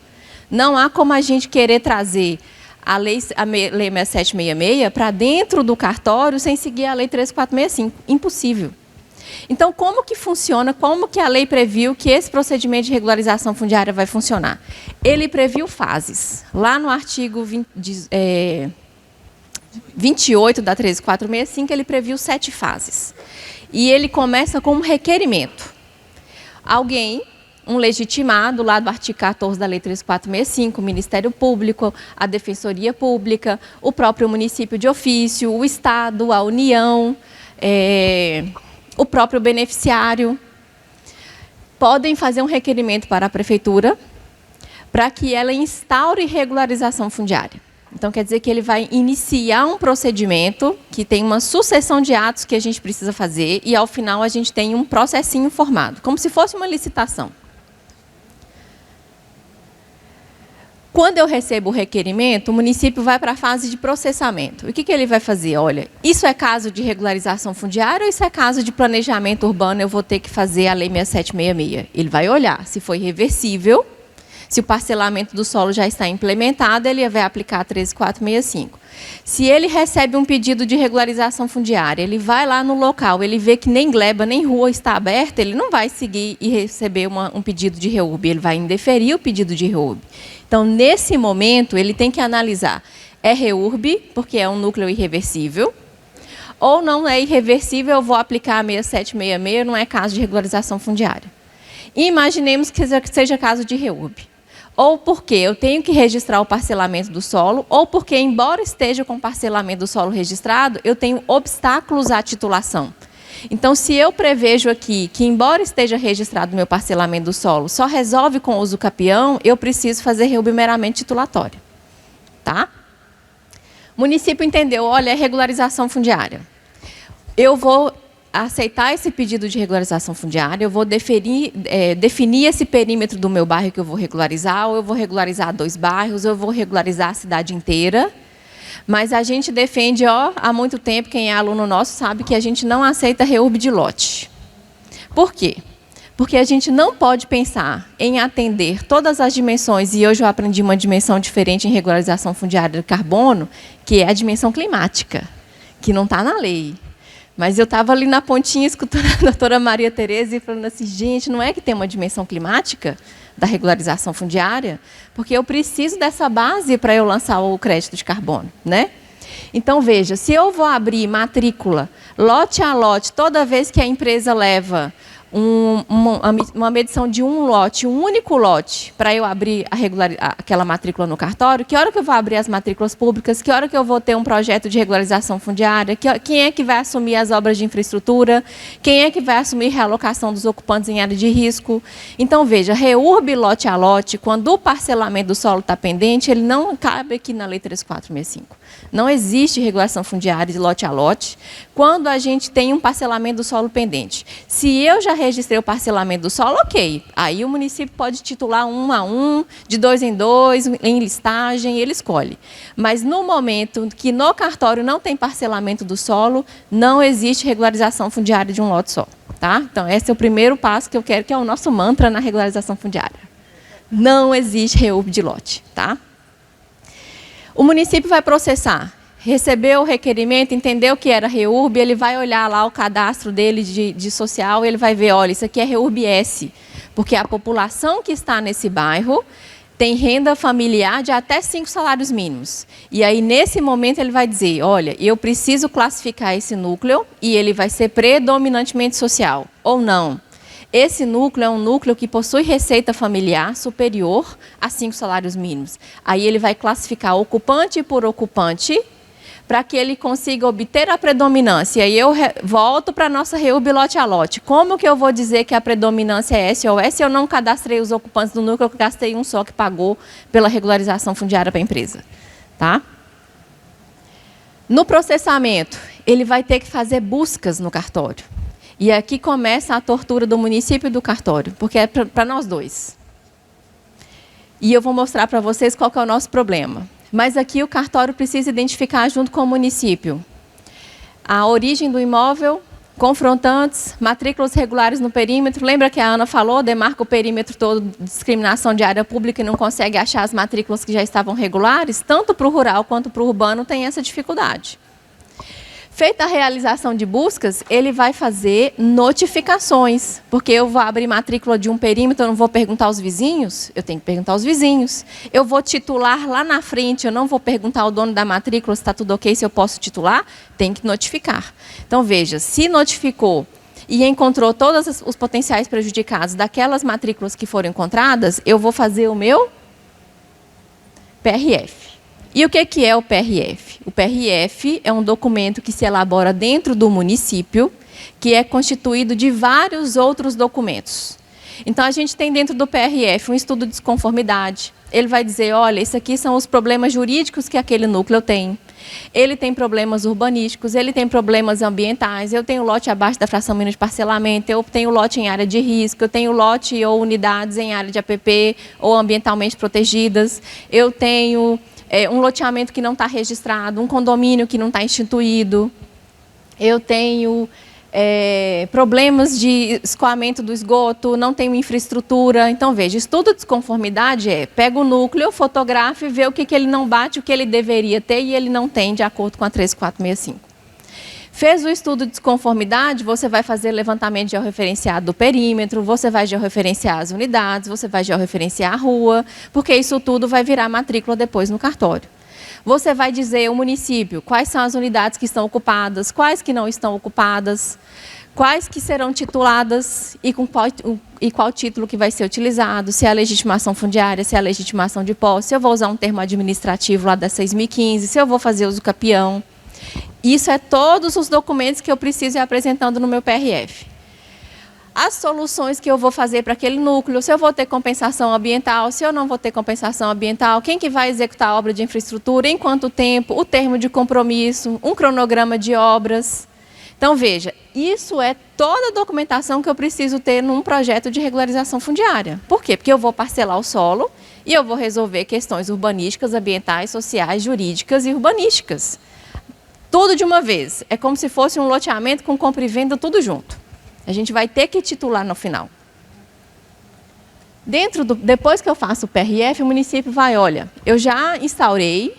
S3: Não há como a gente querer trazer a Lei 6766 para dentro do cartório sem seguir a Lei 13.465. Impossível. Então, como que funciona, como que a lei previu que esse procedimento de regularização fundiária vai funcionar? Ele previu fases. Lá no artigo 28 da 13.465, ele previu 7 fases. E ele começa com um requerimento. Alguém, um legitimado, lá do artigo 14 da Lei 13.465, o Ministério Público, a Defensoria Pública, o próprio município de ofício, o Estado, a União, o próprio beneficiário, podem fazer um requerimento para a prefeitura para que ela instaure regularização fundiária. Então, quer dizer que ele vai iniciar um procedimento que tem uma sucessão de atos que a gente precisa fazer e, ao final, a gente tem um processinho formado, como se fosse uma licitação. Quando eu recebo o requerimento, o município vai para a fase de processamento. E o que ele vai fazer? Olha, isso é caso de regularização fundiária ou isso é caso de planejamento urbano, eu vou ter que fazer a Lei 6766? Ele vai olhar se foi reversível, se o parcelamento do solo já está implementado, ele vai aplicar a 13465. Se ele recebe um pedido de regularização fundiária, ele vai lá no local, ele vê que nem gleba, nem rua está aberta, ele não vai seguir e receber um pedido de REURB, ele vai indeferir o pedido de REURB. Então, nesse momento, ele tem que analisar, é REURB, porque é um núcleo irreversível, ou não é irreversível, eu vou aplicar a 6766, não é caso de regularização fundiária. E imaginemos que seja caso de REURB. Ou porque eu tenho que registrar o parcelamento do solo, ou porque, embora esteja com o parcelamento do solo registrado, eu tenho obstáculos à titulação. Então, se eu prevejo aqui que, embora esteja registrado o meu parcelamento do solo, só resolve com uso capião, eu preciso fazer REURB meramente titulatória. Tá? O município entendeu, olha, é regularização fundiária. Eu vou aceitar esse pedido de regularização fundiária, eu vou definir esse perímetro do meu bairro que eu vou regularizar, ou eu vou regularizar 2 bairros, ou eu vou regularizar a cidade inteira. Mas a gente defende, há muito tempo, quem é aluno nosso sabe que a gente não aceita REURB de lote. Por quê? Porque a gente não pode pensar em atender todas as dimensões, e hoje eu aprendi uma dimensão diferente em regularização fundiária do carbono, que é a dimensão climática, que não está na lei. Mas eu estava ali na pontinha escutando a doutora Maria Tereza e falando assim, gente, não é que tem uma dimensão climática da regularização fundiária? Porque eu preciso dessa base para eu lançar o crédito de carbono, né? Então, veja, se eu vou abrir matrícula, lote a lote, toda vez que a empresa leva uma medição de um lote, um único lote, para eu abrir aquela matrícula no cartório, que hora que eu vou abrir as matrículas públicas, que hora que eu vou ter um projeto de regularização fundiária, quem é que vai assumir as obras de infraestrutura, quem é que vai assumir realocação dos ocupantes em área de risco. Então, veja, REURB lote a lote, quando o parcelamento do solo está pendente, ele não cabe aqui na Lei 3465. Não existe regulação fundiária de lote a lote, quando a gente tem um parcelamento do solo pendente. Se eu já registrei o parcelamento do solo, ok. Aí o município pode titular 1 a 1, de 2 em 2, em listagem, ele escolhe. Mas no momento que no cartório não tem parcelamento do solo, não existe regularização fundiária de um lote só. Tá? Então, esse é o primeiro passo que eu quero, que é o nosso mantra na regularização fundiária. Não existe REURB de lote. Tá? O município vai processar. Recebeu o requerimento, entendeu que era REURB, ele vai olhar lá o cadastro dele de social, ele vai ver, olha, isso aqui é REURB-S, porque a população que está nesse bairro tem renda familiar de até 5 salários mínimos. E aí, nesse momento, ele vai dizer, olha, eu preciso classificar esse núcleo e ele vai ser predominantemente social, ou não. Esse núcleo é um núcleo que possui receita familiar superior a 5 salários mínimos. Aí ele vai classificar ocupante por ocupante, para que ele consiga obter a predominância. E aí eu volto para a nossa REURB lote a lote. Como que eu vou dizer que a predominância é S ou S? Eu não cadastrei os ocupantes do núcleo, eu gastei um só que pagou pela regularização fundiária para a empresa. Tá? No processamento, ele vai ter que fazer buscas no cartório. E aqui começa a tortura do município e do cartório, porque é para nós dois. E eu vou mostrar para vocês qual que é o nosso problema. Mas aqui o cartório precisa identificar junto com o município a origem do imóvel, confrontantes, matrículas regulares no perímetro. Lembra que a Ana falou, demarca o perímetro todo de discriminação de área pública e não consegue achar as matrículas que já estavam regulares? Tanto para o rural quanto para o urbano tem essa dificuldade. Feita a realização de buscas, ele vai fazer notificações, porque eu vou abrir matrícula de um perímetro, eu não vou perguntar aos vizinhos, eu tenho que perguntar aos vizinhos. Eu vou titular lá na frente, eu não vou perguntar ao dono da matrícula se está tudo ok, se eu posso titular, tem que notificar. Então, veja, se notificou e encontrou todos os potenciais prejudicados daquelas matrículas que foram encontradas, eu vou fazer o meu PRF. E o que é o PRF? O PRF é um documento que se elabora dentro do município, que é constituído de vários outros documentos. Então, a gente tem dentro do PRF um estudo de desconformidade. Ele vai dizer, olha, isso aqui são os problemas jurídicos que aquele núcleo tem. Ele tem problemas urbanísticos, ele tem problemas ambientais, eu tenho lote abaixo da fração mínima de parcelamento, eu tenho lote em área de risco, eu tenho lote ou unidades em área de APP ou ambientalmente protegidas, eu tenho um loteamento que não está registrado, um condomínio que não está instituído, eu tenho problemas de escoamento do esgoto, não tenho infraestrutura. Então, veja, estudo de desconformidade pega o núcleo, fotografa e vê o que ele não bate, o que ele deveria ter e ele não tem, de acordo com a 13465. Fez o estudo de desconformidade, você vai fazer levantamento georreferenciado do perímetro, você vai georreferenciar as unidades, você vai georreferenciar a rua, porque isso tudo vai virar matrícula depois no cartório. Você vai dizer ao município quais são as unidades que estão ocupadas, quais que não estão ocupadas, quais que serão tituladas e qual título que vai ser utilizado, se é a legitimação fundiária, se é a legitimação de posse, se eu vou usar um termo administrativo lá da 6.015, se eu vou fazer uso capião. Isso é todos os documentos que eu preciso ir apresentando no meu PRF. As soluções que eu vou fazer para aquele núcleo, se eu vou ter compensação ambiental, se eu não vou ter compensação ambiental, quem que vai executar a obra de infraestrutura, em quanto tempo, o termo de compromisso, um cronograma de obras. Então, veja, isso é toda a documentação que eu preciso ter num projeto de regularização fundiária. Por quê? Porque eu vou parcelar o solo e eu vou resolver questões urbanísticas, ambientais, sociais, jurídicas e urbanísticas. Tudo de uma vez. É como se fosse um loteamento com compra e venda tudo junto. A gente vai ter que titular no final. Depois que eu faço o PRF, o município vai, olha, eu já instaurei,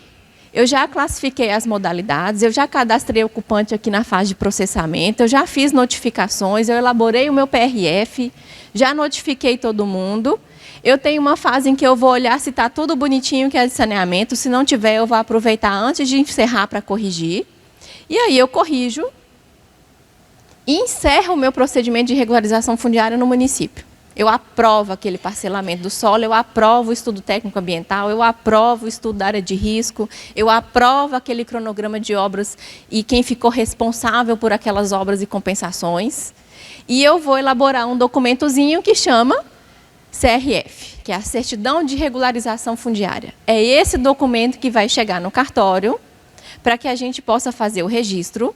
S3: eu já classifiquei as modalidades, eu já cadastrei o ocupante aqui na fase de processamento, eu já fiz notificações, eu elaborei o meu PRF, já notifiquei todo mundo. Eu tenho uma fase em que eu vou olhar se está tudo bonitinho, que é de saneamento. Se não tiver, eu vou aproveitar antes de encerrar para corrigir. E aí eu corrijo e encerro o meu procedimento de regularização fundiária no município. Eu aprovo aquele parcelamento do solo, eu aprovo o estudo técnico ambiental, eu aprovo o estudo da área de risco, eu aprovo aquele cronograma de obras e quem ficou responsável por aquelas obras e compensações. E eu vou elaborar um documentozinho que chama CRF, que é a Certidão de Regularização Fundiária. É esse documento que vai chegar no cartório para que a gente possa fazer o registro.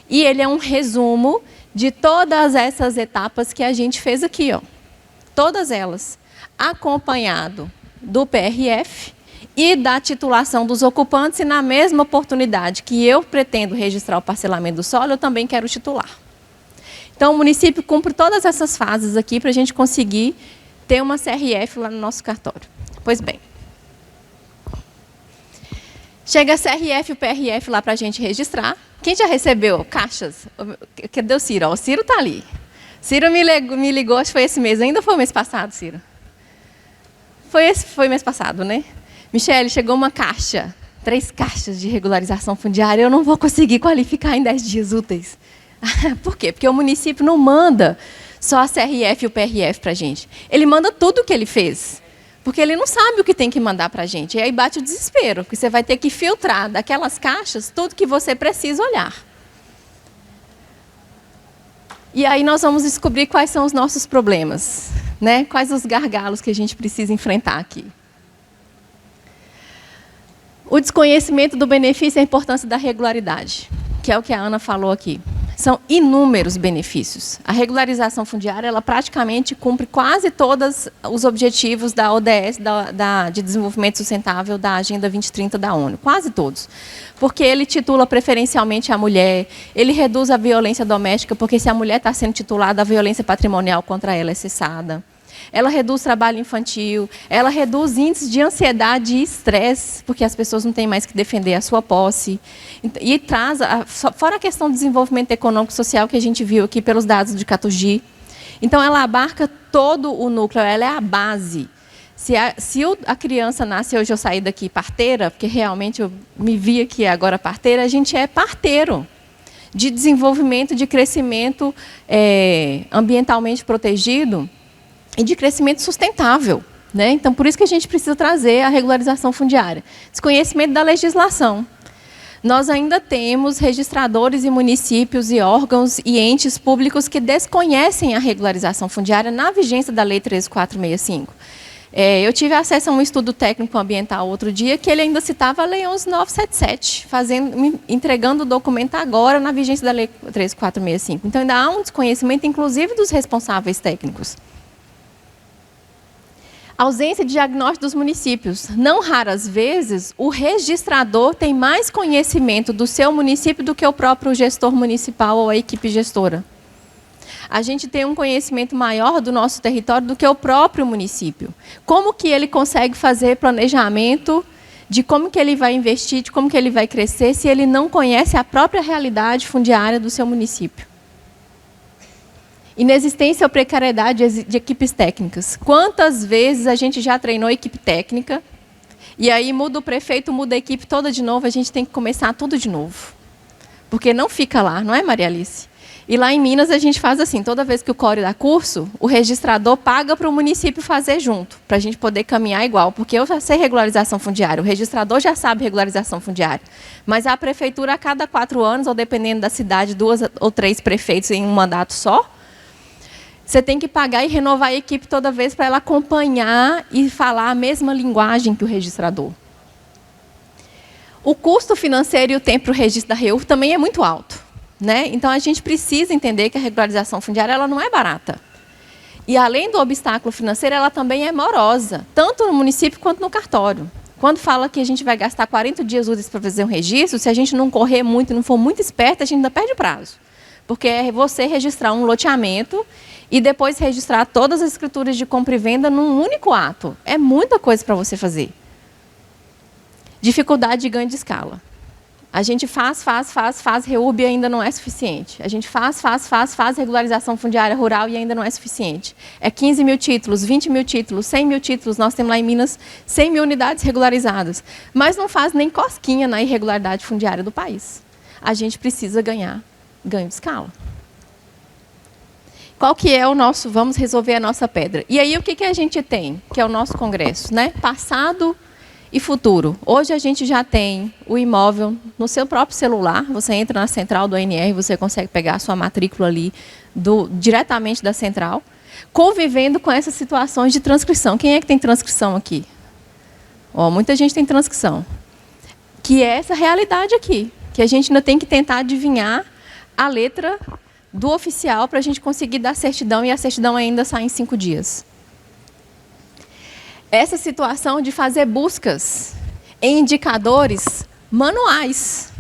S3: E ele é um resumo de todas essas etapas que a gente fez aqui, ó. Todas elas, acompanhado do PRF e da titulação dos ocupantes, e na mesma oportunidade que eu pretendo registrar o parcelamento do solo, eu também quero titular. Então, o município cumpre todas essas fases aqui para a gente conseguir ter uma CRF lá no nosso cartório. Pois bem. Chega a CRF e o PRF lá para a gente registrar. Quem já recebeu caixas? Cadê o Ciro? O Ciro está ali. Ciro me ligou, acho que foi esse mês. Ainda foi o mês passado, Ciro? Foi mês passado, né? Michele, chegou uma caixa. 3 caixas de regularização fundiária. Eu não vou conseguir qualificar em 10 dias úteis. Por quê? Porque o município não manda só a CRF e o PRF para a gente. Ele manda tudo o que ele fez. Porque ele não sabe o que tem que mandar para a gente. E aí bate o desespero, porque você vai ter que filtrar daquelas caixas tudo que você precisa olhar. E aí nós vamos descobrir quais são os nossos problemas, né? Quais os gargalos que a gente precisa enfrentar aqui. O desconhecimento do benefício e a importância da regularidade, que é o que a Ana falou aqui. São inúmeros benefícios. A regularização fundiária, ela praticamente cumpre quase todos os objetivos da ODS, de desenvolvimento sustentável da Agenda 2030 da ONU. Quase todos. Porque ele titula preferencialmente a mulher, ele reduz a violência doméstica, porque se a mulher está sendo titulada, a violência patrimonial contra ela é cessada. Ela reduz trabalho infantil, ela reduz índices de ansiedade e estresse, porque as pessoas não têm mais que defender a sua posse. E traz, fora a questão do desenvolvimento econômico e social que a gente viu aqui pelos dados de Catugi. Então, ela abarca todo o núcleo, ela é a base. Se a criança nasce, hoje eu saí daqui parteira, porque realmente eu me vi aqui agora parteira, a gente é parteiro de desenvolvimento, de crescimento ambientalmente protegido, e de crescimento sustentável, né? Então, por isso que a gente precisa trazer a regularização fundiária. Desconhecimento da legislação. Nós ainda temos registradores e municípios e órgãos e entes públicos que desconhecem a regularização fundiária na vigência da Lei 13465. Eu tive acesso a um estudo técnico ambiental outro dia que ele ainda citava a Lei 11.977, entregando o documento agora na vigência da Lei 13.465. Então, ainda há um desconhecimento, inclusive, dos responsáveis técnicos. Ausência de diagnóstico dos municípios. Não raras vezes, o registrador tem mais conhecimento do seu município do que o próprio gestor municipal ou a equipe gestora. A gente tem um conhecimento maior do nosso território do que o próprio município. Como que ele consegue fazer planejamento de como que ele vai investir, de como que ele vai crescer, se ele não conhece a própria realidade fundiária do seu município? Inexistência ou precariedade de equipes técnicas. Quantas vezes a gente já treinou equipe técnica, e aí muda o prefeito, muda a equipe toda de novo, a gente tem que começar tudo de novo. Porque não fica lá, não é, Maria Alice? E lá em Minas a gente faz assim, toda vez que o CORE dá curso, o registrador paga para o município fazer junto, para a gente poder caminhar igual, porque eu já sei regularização fundiária, o registrador já sabe regularização fundiária, mas a prefeitura a cada 4 anos, ou dependendo da cidade, 2 ou 3 prefeitos em um mandato só, você tem que pagar e renovar a equipe toda vez para ela acompanhar e falar a mesma linguagem que o registrador. O custo financeiro e o tempo para o registro da REUF também é muito alto. Né? Então, a gente precisa entender que a regularização fundiária ela não é barata. E, além do obstáculo financeiro, ela também é morosa, tanto no município quanto no cartório. Quando fala que a gente vai gastar 40 dias úteis para fazer um registro, se a gente não correr muito, não for muito esperto, a gente ainda perde o prazo. Porque é você registrar um loteamento e depois registrar todas as escrituras de compra e venda num único ato. É muita coisa para você fazer. Dificuldade de ganho de escala. A gente faz REURB e ainda não é suficiente. A gente faz regularização fundiária rural e ainda não é suficiente. É 15 mil títulos, 20 mil títulos, 100 mil títulos. Nós temos lá em Minas 100 mil unidades regularizadas. Mas não faz nem cosquinha na irregularidade fundiária do país. A gente precisa ganhar ganho de escala. Qual que é o nosso, vamos resolver a nossa pedra. E aí o que a gente tem, que é o nosso congresso, né? Passado e futuro. Hoje a gente já tem o imóvel no seu próprio celular. Você entra na central do ANR, você consegue pegar a sua matrícula ali diretamente da central, convivendo com essas situações de transcrição. Quem é que tem transcrição aqui? Muita gente tem transcrição. Que é essa realidade aqui, que a gente ainda tem que tentar adivinhar a letra do oficial para a gente conseguir dar certidão, e a certidão ainda sai em 5 dias. Essa situação de fazer buscas em indicadores manuais,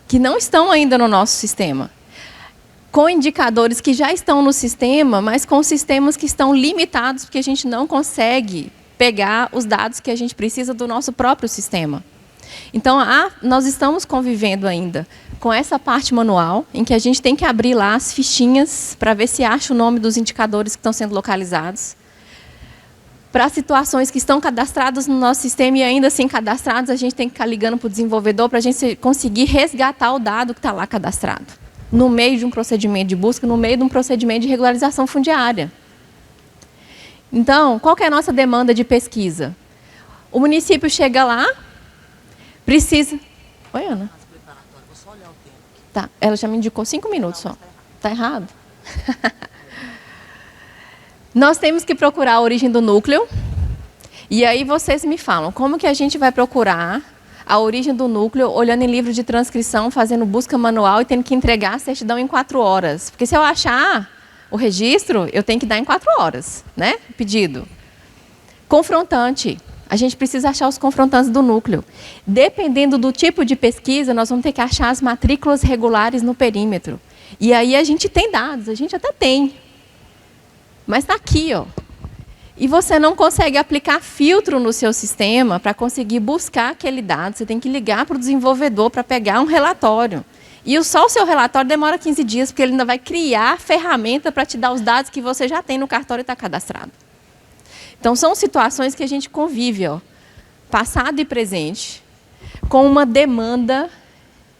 S3: que não estão ainda no nosso sistema. Com indicadores que já estão no sistema, mas com sistemas que estão limitados, porque a gente não consegue pegar os dados que a gente precisa do nosso próprio sistema. Então, nós estamos convivendo ainda com essa parte manual, em que a gente tem que abrir lá as fichinhas para ver se acha o nome dos indicadores que estão sendo localizados. Para situações que estão cadastradas no nosso sistema e ainda assim cadastrados, a gente tem que ficar ligando para o desenvolvedor para a gente conseguir resgatar o dado que está lá cadastrado, no meio de um procedimento de busca, no meio de um procedimento de regularização fundiária. Então, qual que é a nossa demanda de pesquisa? O município chega lá, precisa... Oi, Ana? Tá, ela já me indicou 5 minutos só. Está errado? Nós temos que procurar a origem do núcleo. E aí vocês me falam, como que a gente vai procurar a origem do núcleo, olhando em livro de transcrição, fazendo busca manual e tendo que entregar a certidão em 4 horas? Porque se eu achar o registro, eu tenho que dar em 4 horas, né? Pedido. Confrontante. A gente precisa achar os confrontantes do núcleo. Dependendo do tipo de pesquisa, nós vamos ter que achar as matrículas regulares no perímetro. E aí a gente tem dados, a gente até tem. Mas está aqui, ó. E você não consegue aplicar filtro no seu sistema para conseguir buscar aquele dado. Você tem que ligar para o desenvolvedor para pegar um relatório. E só o seu relatório demora 15 dias, porque ele ainda vai criar ferramenta para te dar os dados que você já tem no cartório e está cadastrado. Então, são situações que a gente convive, ó, passado e presente, com uma demanda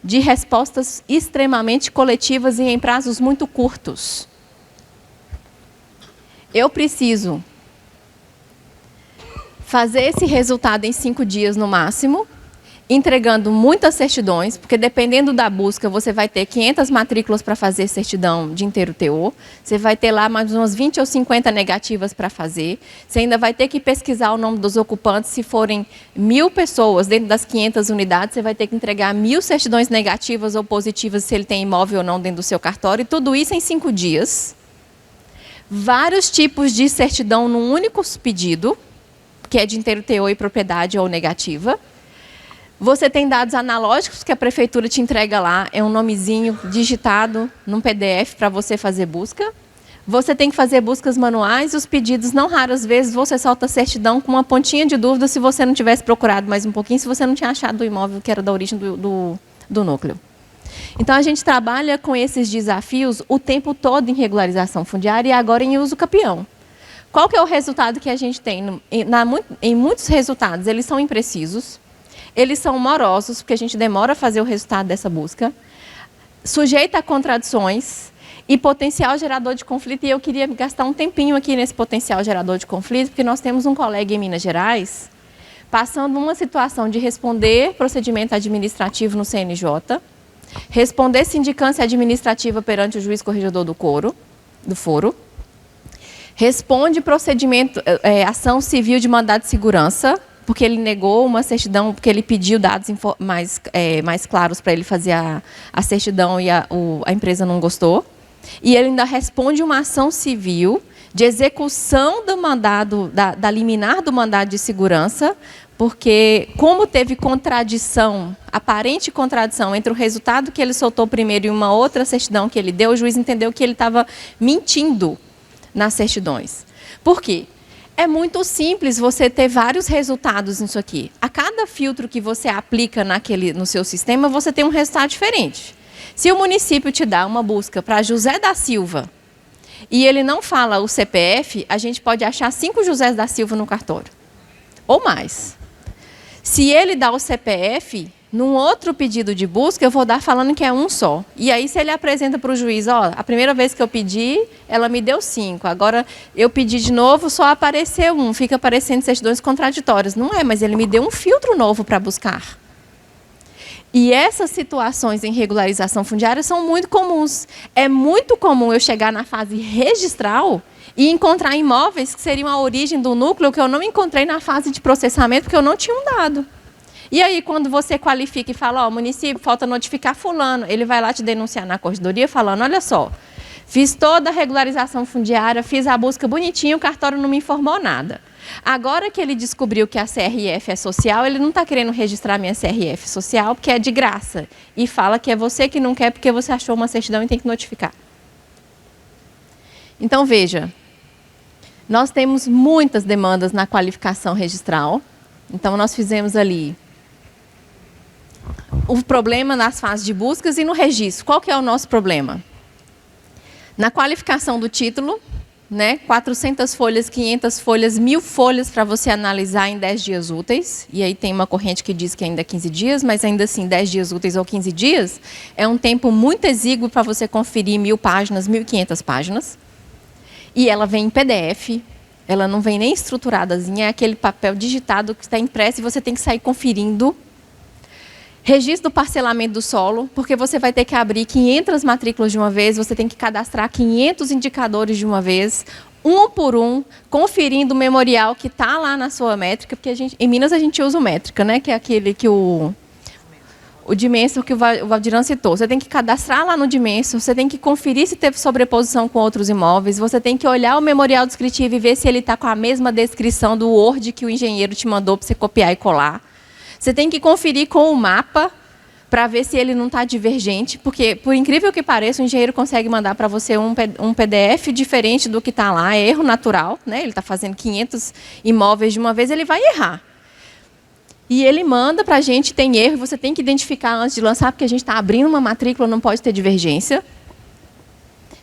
S3: de respostas extremamente coletivas e em prazos muito curtos. Eu preciso fazer esse resultado em 5 dias no máximo, entregando muitas certidões, porque dependendo da busca, você vai ter 500 matrículas para fazer certidão de inteiro teor, você vai ter lá mais umas 20 ou 50 negativas para fazer, você ainda vai ter que pesquisar o nome dos ocupantes, se forem 1.000 pessoas dentro das 500 unidades, você vai ter que entregar 1.000 certidões negativas ou positivas, se ele tem imóvel ou não dentro do seu cartório, e tudo isso em 5 dias. Vários tipos de certidão num único pedido, que é de inteiro teor e propriedade ou negativa. Você tem dados analógicos que a prefeitura te entrega lá, é um nomezinho digitado num PDF para você fazer busca. Você tem que fazer buscas manuais e os pedidos, não raras vezes, você solta a certidão com uma pontinha de dúvida se você não tivesse procurado mais um pouquinho, se você não tinha achado o imóvel que era da origem do núcleo. Então, a gente trabalha com esses desafios o tempo todo em regularização fundiária e agora em uso capião. Qual que é o resultado que a gente tem? Em muitos resultados, eles são imprecisos. Eles são morosos, porque a gente demora a fazer o resultado dessa busca, sujeita a contradições e potencial gerador de conflito. E eu queria gastar um tempinho aqui nesse potencial gerador de conflito, porque nós temos um colega em Minas Gerais passando uma situação de responder procedimento administrativo no CNJ, responder sindicância administrativa perante o juiz corregedor do foro, responde procedimento, ação civil de mandado de segurança, porque ele negou uma certidão, porque ele pediu dados mais claros para ele fazer a certidão e a empresa não gostou. E ele ainda responde uma ação civil de execução do mandado, da liminar do mandado de segurança, porque como teve contradição, aparente contradição entre o resultado que ele soltou primeiro e uma outra certidão que ele deu, o juiz entendeu que ele estava mentindo nas certidões. Por quê? É muito simples você ter vários resultados nisso aqui. A cada filtro que você aplica no seu sistema, você tem um resultado diferente. Se o município te dá uma busca para José da Silva e ele não fala o CPF, a gente pode achar 5 José da Silva no cartório, ou mais. Se ele dá o CPF, num outro pedido de busca, eu vou dar falando que é um só. E aí, se ele apresenta para o juiz, ó, a primeira vez que eu pedi, ela me deu 5. Agora, eu pedi de novo, só apareceu 1. Fica aparecendo certidões contraditórias. Não é, mas ele me deu um filtro novo para buscar. E essas situações em regularização fundiária são muito comuns. É muito comum eu chegar na fase registral e encontrar imóveis que seriam a origem do núcleo que eu não encontrei na fase de processamento porque eu não tinha um dado. E aí, quando você qualifica e fala, ó, município, falta notificar fulano, ele vai lá te denunciar na corregedoria falando, olha só, fiz toda a regularização fundiária, fiz a busca bonitinho, o cartório não me informou nada. Agora que ele descobriu que a CRF é social, ele não está querendo registrar minha CRF social, porque é de graça. E fala que é você que não quer porque você achou uma certidão e tem que notificar. Então, veja, nós temos muitas demandas na qualificação registral. Então, nós fizemos ali o problema nas fases de buscas e no registro. Qual que é o nosso problema? Na qualificação do título, né, 400 folhas, 500 folhas, 1.000 folhas para você analisar em 10 dias úteis. E aí tem uma corrente que diz que ainda é 15 dias, mas ainda assim 10 dias úteis ou 15 dias é um tempo muito exíguo para você conferir 1.000 páginas, 1.500 páginas. E ela vem em PDF, ela não vem nem estruturadazinha, é aquele papel digitado que está impresso e você tem que sair conferindo. Registro do parcelamento do solo, porque você vai ter que abrir 500 matrículas de uma vez, você tem que cadastrar 500 indicadores de uma vez, um por um, conferindo o memorial que está lá na sua métrica, porque em Minas a gente usa o métrica, né, que é aquele que o Dimension que o Valdiran citou. Você tem que cadastrar lá no Dimension, você tem que conferir se teve sobreposição com outros imóveis, você tem que olhar o memorial descritivo e ver se ele está com a mesma descrição do Word que o engenheiro te mandou para você copiar e colar. Você tem que conferir com o mapa para ver se ele não está divergente, porque, por incrível que pareça, o engenheiro consegue mandar para você um PDF diferente do que está lá, é erro natural, né? Ele está fazendo 500 imóveis de uma vez, ele vai errar. E ele manda para a gente, tem erro, você tem que identificar antes de lançar, porque a gente está abrindo uma matrícula, não pode ter divergência.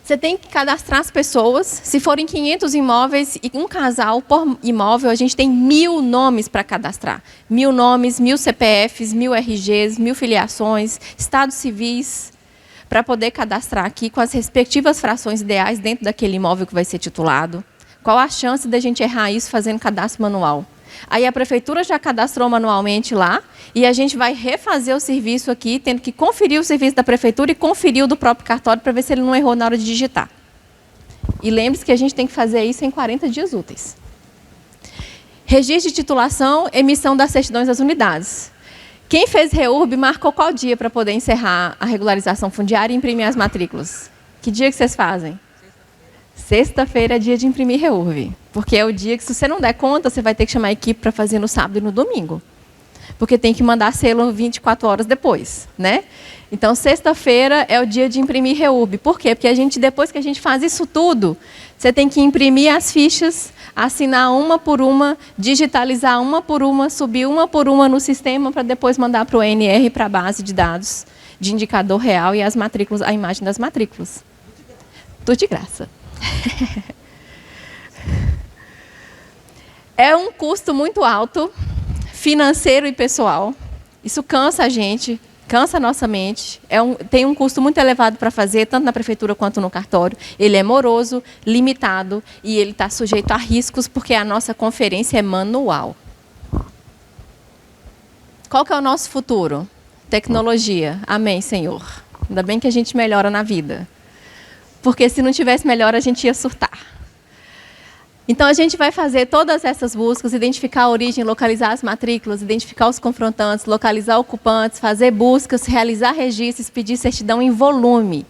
S3: Você tem que cadastrar as pessoas. Se forem 500 imóveis e um casal por imóvel, a gente tem 1.000 nomes para cadastrar. 1.000 nomes, 1.000 CPFs, 1.000 RGs, 1.000 filiações, estados civis, para poder cadastrar aqui com as respectivas frações ideais dentro daquele imóvel que vai ser titulado. Qual a chance da gente errar isso fazendo cadastro manual? Aí a prefeitura já cadastrou manualmente lá e a gente vai refazer o serviço aqui, tendo que conferir o serviço da prefeitura e conferir o do próprio cartório para ver se ele não errou na hora de digitar. E lembre-se que a gente tem que fazer isso em 40 dias úteis. Registro de titulação, emissão das certidões das unidades. Quem fez REURB marcou qual dia para poder encerrar a regularização fundiária e imprimir as matrículas? Que dia que vocês fazem? Sexta-feira é dia de imprimir REURB, porque é o dia que, se você não der conta, você vai ter que chamar a equipe para fazer no sábado e no domingo, porque tem que mandar selo 24 horas depois, né? Então, sexta-feira é o dia de imprimir REURB. Por quê? Porque depois que a gente faz isso tudo, você tem que imprimir as fichas, assinar uma por uma, digitalizar uma por uma, subir uma por uma no sistema para depois mandar para o ONR, para a base de dados de indicador real e as matrículas, a imagem das matrículas. Tudo de graça. É um custo muito alto, financeiro e pessoal. Isso cansa a gente, cansa a nossa mente. Tem um custo muito elevado para fazer, tanto na prefeitura quanto no cartório. Ele é moroso, limitado e ele está sujeito a riscos porque a nossa conferência é manual. Qual que é o nosso futuro? Tecnologia. Amém, Senhor. Ainda bem que a gente melhora na vida. Porque se não tivesse melhor, a gente ia surtar. Então, a gente vai fazer todas essas buscas, identificar a origem, localizar as matrículas, identificar os confrontantes, localizar ocupantes, fazer buscas, realizar registros, pedir certidão em volume.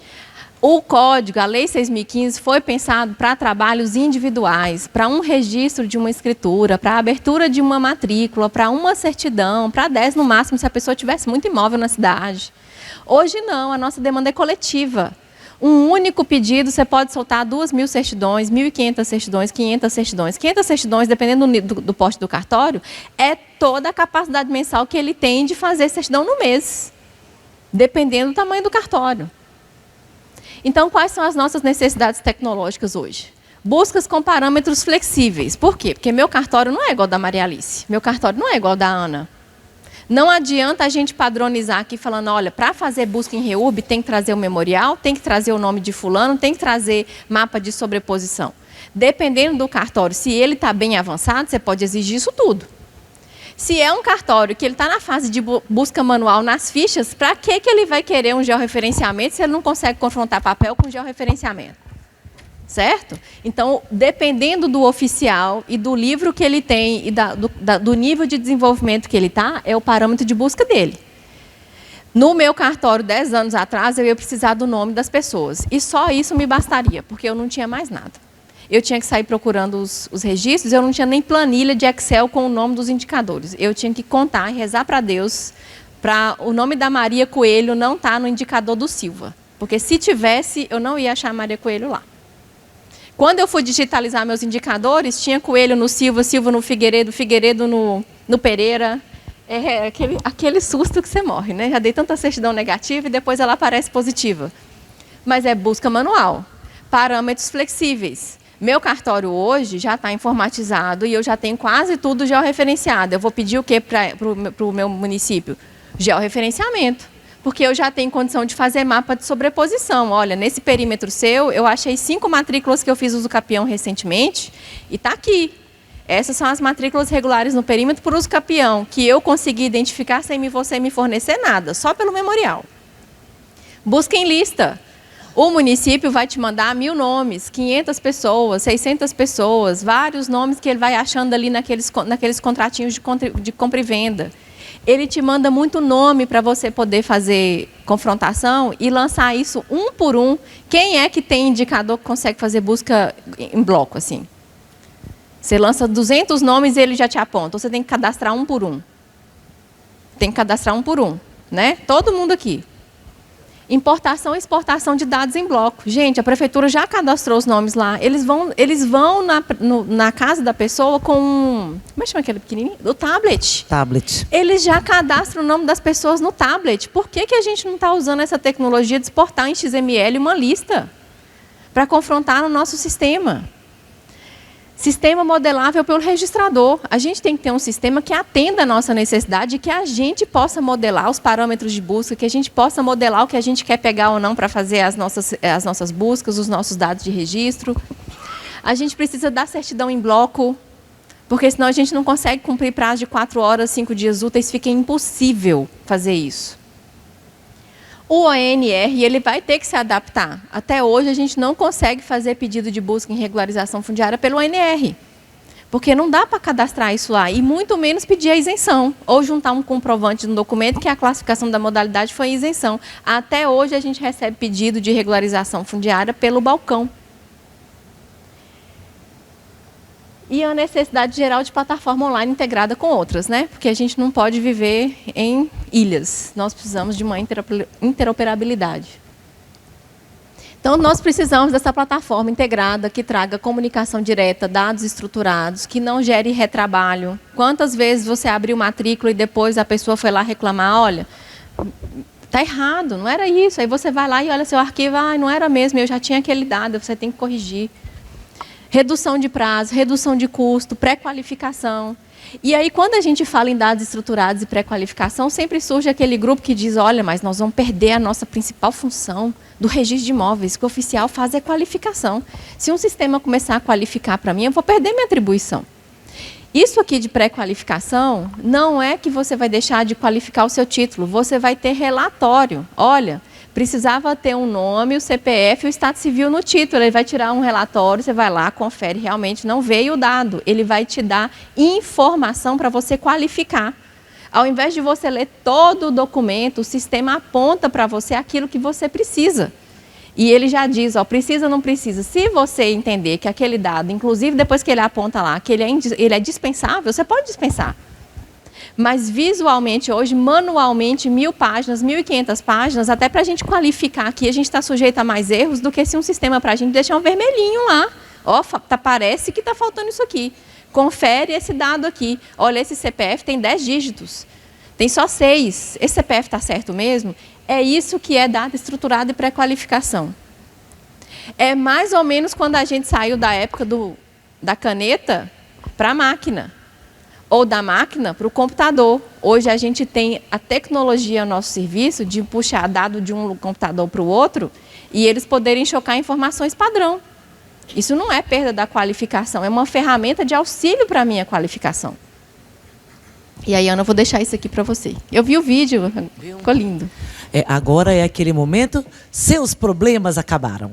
S3: O código, a Lei 6.015, foi pensado para trabalhos individuais, para um registro de uma escritura, para a abertura de uma matrícula, para uma certidão, para 10 no máximo, se a pessoa tivesse muito imóvel na cidade. Hoje não, a nossa demanda é coletiva. Um único pedido, você pode soltar 2.000 certidões, 1.500 certidões, 500 certidões. 500 certidões, dependendo do porte do cartório, é toda a capacidade mensal que ele tem de fazer certidão no mês, dependendo do tamanho do cartório. Então, quais são as nossas necessidades tecnológicas hoje? Buscas com parâmetros flexíveis. Por quê? Porque meu cartório não é igual ao da Maria Alice, meu cartório não é igual ao da Ana. Não adianta a gente padronizar aqui falando, olha, para fazer busca em REURB tem que trazer o memorial, tem que trazer o nome de fulano, tem que trazer mapa de sobreposição. Dependendo do cartório, se ele está bem avançado, você pode exigir isso tudo. Se é um cartório que ele está na fase de busca manual nas fichas, para que ele vai querer um georreferenciamento se ele não consegue confrontar papel com georreferenciamento? Certo? Então, dependendo do oficial e do livro que ele tem e do nível de desenvolvimento que ele está, é o parâmetro de busca dele. No meu cartório, 10 anos atrás, eu ia precisar do nome das pessoas. E só isso me bastaria, porque eu não tinha mais nada. Eu tinha que sair procurando os registros, eu não tinha nem planilha de Excel com o nome dos indicadores. Eu tinha que contar e rezar para Deus, para o nome da Maria Coelho não estar no indicador do Silva. Porque se tivesse, eu não ia achar a Maria Coelho lá. Quando eu fui digitalizar meus indicadores, tinha Coelho no Silva, Silva no Figueiredo, Figueiredo no Pereira. É aquele susto que você morre, né? Já dei tanta certidão negativa e depois ela aparece positiva. Mas é busca manual. Parâmetros flexíveis. Meu cartório hoje já está informatizado e eu já tenho quase tudo georreferenciado. Eu vou pedir o quê para o meu município? Georreferenciamento. Porque eu já tenho condição de fazer mapa de sobreposição. Olha, nesse perímetro seu, eu achei 5 matrículas que eu fiz uso capião recentemente e está aqui. Essas são as matrículas regulares no perímetro por uso capião, que eu consegui identificar sem você me fornecer nada, só pelo memorial. Busca em lista. O município vai te mandar 1.000 nomes, 500 pessoas, 600 pessoas, vários nomes que ele vai achando ali naqueles contratinhos de compra e venda. Ele te manda muito nome para você poder fazer confrontação e lançar isso um por um. Quem é que tem indicador que consegue fazer busca em bloco assim? Você lança 200 nomes e ele já te aponta. Você tem que cadastrar um por um. Tem que cadastrar um por um, né? Todo mundo aqui. Importação e exportação de dados em bloco. Gente, a prefeitura já cadastrou os nomes lá. Eles vão na casa da pessoa com como é que chama aquele pequenininho? O tablet.
S2: Tablet.
S3: Eles já cadastram o nome das pessoas no tablet. Por que a gente não está usando essa tecnologia de exportar em XML uma lista para confrontar no nosso sistema? Sistema modelável pelo registrador. A gente tem que ter um sistema que atenda a nossa necessidade e que a gente possa modelar os parâmetros de busca, que a gente possa modelar o que a gente quer pegar ou não para fazer as nossas buscas, os nossos dados de registro. A gente precisa da certidão em bloco, Porque senão a gente não consegue cumprir prazo de 4 horas, 5 dias úteis, fica impossível fazer isso. O ONR, ele vai ter que se adaptar. Até hoje a gente não consegue fazer pedido de busca em regularização fundiária pelo ONR. Porque não dá para cadastrar isso lá, e muito menos pedir a isenção, ou juntar um comprovante no documento que a classificação da modalidade foi isenção. Até hoje a gente recebe pedido de regularização fundiária pelo balcão. E a necessidade geral de plataforma online integrada com outras, né? Porque a gente não pode viver em ilhas, nós precisamos de uma interoperabilidade. Então, nós precisamos dessa plataforma integrada que traga comunicação direta, dados estruturados, que não gere retrabalho. Quantas vezes você abriu matrícula e depois a pessoa foi lá reclamar, olha, está errado, não era isso. Aí você vai lá e olha seu arquivo, não era mesmo, eu já tinha aquele dado, você tem que corrigir. Redução de prazo, redução de custo, pré-qualificação. E aí, quando a gente fala em dados estruturados e pré-qualificação, sempre surge aquele grupo que diz, olha, mas nós vamos perder a nossa principal função do registro de imóveis, que o oficial faz é qualificação. Se um sistema começar a qualificar para mim, eu vou perder minha atribuição. Isso aqui de pré-qualificação não é que você vai deixar de qualificar o seu título, você vai ter relatório. Olha, precisava ter um nome, o CPF e o estado civil no título. Ele vai tirar um relatório, você vai lá, confere, realmente não veio o dado. Ele vai te dar informação para você qualificar. Ao invés de você ler todo o documento, o sistema aponta para você aquilo que você precisa. E ele já diz, precisa ou não precisa. Se você entender que aquele dado, inclusive depois que ele aponta lá, que ele é dispensável, você pode dispensar. Mas visualmente hoje, manualmente, 1000 páginas, 1500 páginas, até para a gente qualificar aqui, a gente está sujeito a mais erros do que se um sistema para a gente deixar um vermelhinho lá. Parece que está faltando isso aqui. Confere esse dado aqui. Olha, esse CPF tem 10 dígitos. Tem só 6. Esse CPF está certo mesmo? É isso que é dado estruturado e pré-qualificação. É mais ou menos quando a gente saiu da época da caneta para a máquina. Ou da máquina para o computador. Hoje a gente tem a tecnologia ao nosso serviço de puxar dado de um computador para o outro e eles poderem chocar informações padrão. Isso não é perda da qualificação, é uma ferramenta de auxílio para a minha qualificação. E aí, Ana, eu vou deixar isso aqui para você. Eu vi o vídeo, ficou lindo.
S2: Agora é aquele momento, seus problemas acabaram.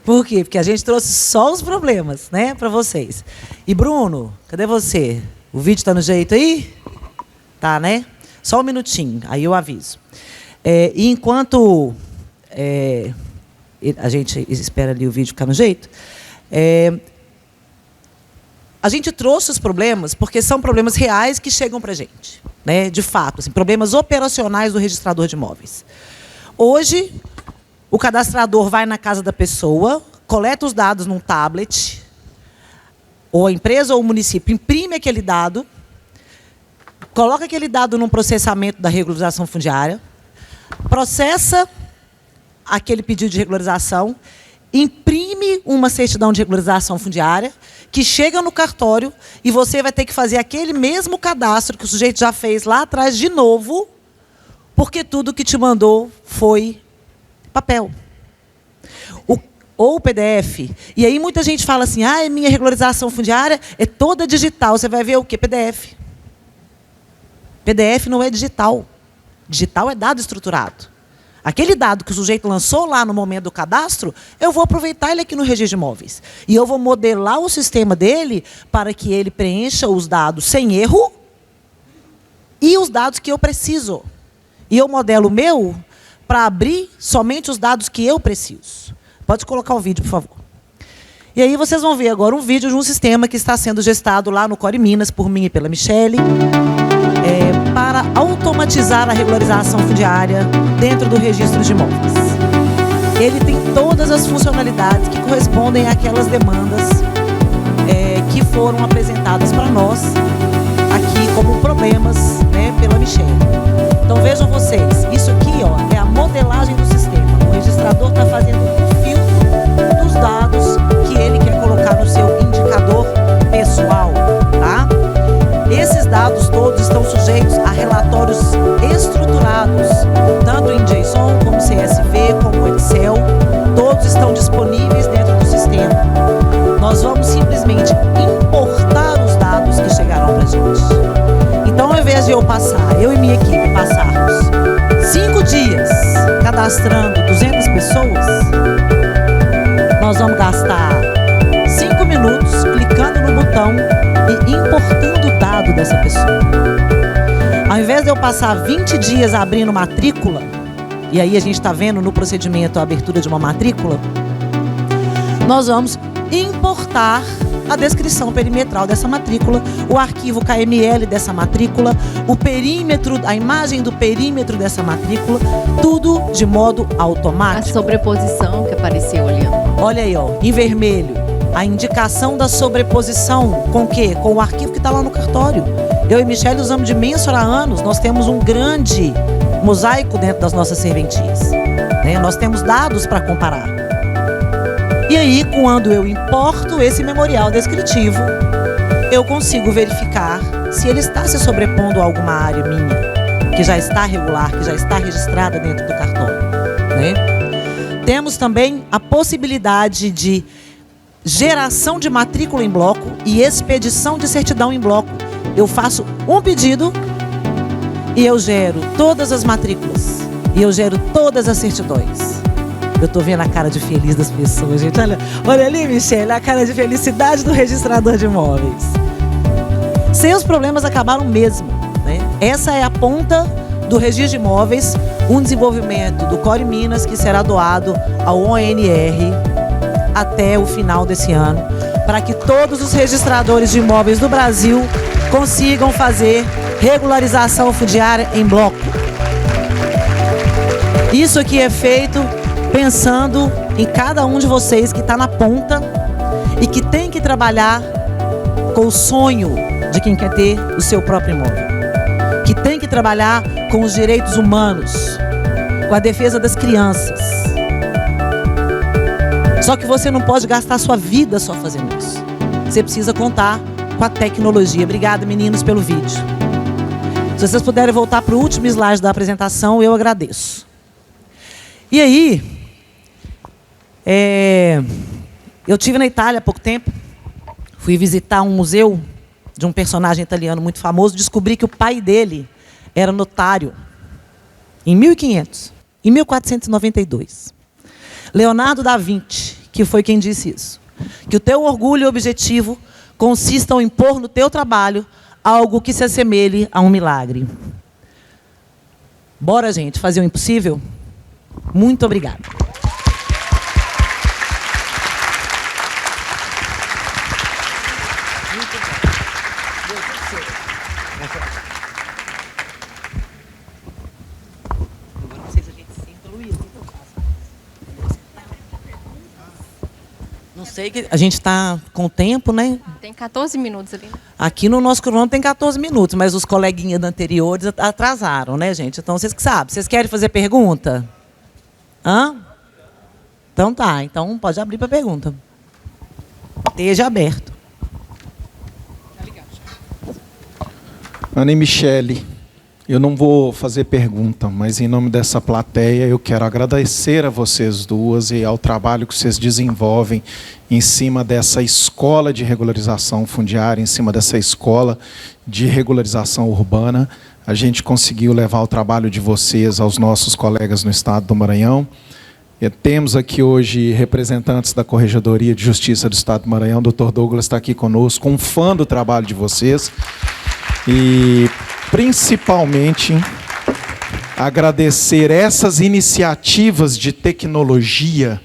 S2: Por quê? Porque a gente trouxe só os problemas, né, para vocês. E Bruno, cadê você? O vídeo está no jeito aí? Tá, né? Só um minutinho, aí eu aviso. E enquanto a gente espera ali o vídeo ficar no jeito, a gente trouxe os problemas porque são problemas reais que chegam para a gente, né? De fato, assim, problemas operacionais do registrador de imóveis. Hoje, o cadastrador vai na casa da pessoa, coleta os dados num tablet, ou a empresa ou o município imprime aquele dado, coloca aquele dado num processamento da regularização fundiária, processa aquele pedido de regularização, imprime uma certidão de regularização fundiária, que chega no cartório e você vai ter que fazer aquele mesmo cadastro que o sujeito já fez lá atrás de novo, porque tudo que te mandou foi papel. Ou PDF. E aí muita gente fala assim, minha regularização fundiária é toda digital. Você vai ver o quê? PDF. PDF não é digital. Digital é dado estruturado. Aquele dado que o sujeito lançou lá no momento do cadastro, eu vou aproveitar ele aqui no registro de imóveis. E eu vou modelar o sistema dele para que ele preencha os dados sem erro e os dados que eu preciso. E eu modelo o meu para abrir somente os dados que eu preciso. Pode colocar o vídeo, por favor. E aí vocês vão ver agora um vídeo de um sistema que está sendo gestado lá no Core Minas, por mim e pela Michele, para automatizar a regularização fundiária dentro do registro de imóveis. Ele tem todas as funcionalidades que correspondem àquelas demandas que foram apresentadas para nós aqui como problemas, né, pela Michele. Então vejam vocês, isso aqui é a modelagem do sistema. O registrador está fazendo um filtro dos dados que ele quer colocar no seu indicador pessoal, tá? Esses dados todos estão sujeitos a relatórios estruturados, tanto em JSON, como CSV, como Excel. Todos estão disponíveis dentro do sistema. Nós vamos simplesmente importar passar, eu e minha equipe passarmos 5 dias cadastrando 200 pessoas, nós vamos gastar 5 minutos clicando no botão e importando o dado dessa pessoa. Ao invés de eu passar 20 dias abrindo matrícula, e aí a gente está vendo no procedimento a abertura de uma matrícula, nós vamos importar a descrição perimetral dessa matrícula, o arquivo KML dessa matrícula, o perímetro, a imagem do perímetro dessa matrícula, tudo de modo automático.
S3: A sobreposição que apareceu ali.
S2: Olha aí, ó, em vermelho, a indicação da sobreposição com o quê? Com o arquivo que está lá no cartório. Eu e Michele usamos de Mensor há anos, nós temos um grande mosaico dentro das nossas serventias, né? Nós temos dados para comparar. E aí, quando eu importo esse memorial descritivo, eu consigo verificar se ele está se sobrepondo a alguma área minha, que já está regular, que já está registrada dentro do cartório, né? Temos também a possibilidade de geração de matrícula em bloco e expedição de certidão em bloco. Eu faço um pedido e eu gero todas as matrículas e eu gero todas as certidões. Eu tô vendo a cara de feliz das pessoas, gente. Olha ali, Michele, a cara de felicidade do registrador de imóveis. Seus problemas acabaram mesmo, né? Essa é a ponta do registro de imóveis, um desenvolvimento do Core Minas que será doado ao ONR até o final desse ano, para que todos os registradores de imóveis do Brasil consigam fazer regularização fundiária em bloco. Isso aqui é feito pensando em cada um de vocês que está na ponta e que tem que trabalhar com o sonho de quem quer ter o seu próprio imóvel, que tem que trabalhar com os direitos humanos, com a defesa das crianças. Só que você não pode gastar sua vida só fazendo isso. Você precisa contar com a tecnologia. Obrigada, meninos, pelo vídeo. Se vocês puderem voltar para o último slide da apresentação, eu agradeço. E aí, eu estive na Itália há pouco tempo, fui visitar um museu de um personagem italiano muito famoso, descobri que o pai dele era notário em 1500, em 1492. Leonardo da Vinci, que foi quem disse isso, que o teu orgulho e objetivo consistam em pôr no teu trabalho algo que se assemelhe a um milagre. Bora, gente, fazer o impossível? Muito obrigada. Não sei, que a gente está com o tempo, né?
S3: Tem 14 minutos ali.
S2: Aqui no nosso cronômetro tem 14 minutos, mas os coleguinhas anteriores atrasaram, né, gente? Então, vocês que sabem. Vocês querem fazer pergunta? Hã? Então tá. Então, pode abrir para pergunta. Esteja aberto.
S4: Ana e Michele, eu não vou fazer pergunta, mas em nome dessa plateia eu quero agradecer a vocês duas e ao trabalho que vocês desenvolvem em cima dessa escola de regularização fundiária, em cima dessa escola de regularização urbana. A gente conseguiu levar o trabalho de vocês aos nossos colegas no estado do Maranhão. Temos aqui hoje representantes da Corregedoria de Justiça do Estado do Maranhão. O Dr. Douglas está aqui conosco, um fã do trabalho de vocês. E, principalmente, agradecer essas iniciativas de tecnologia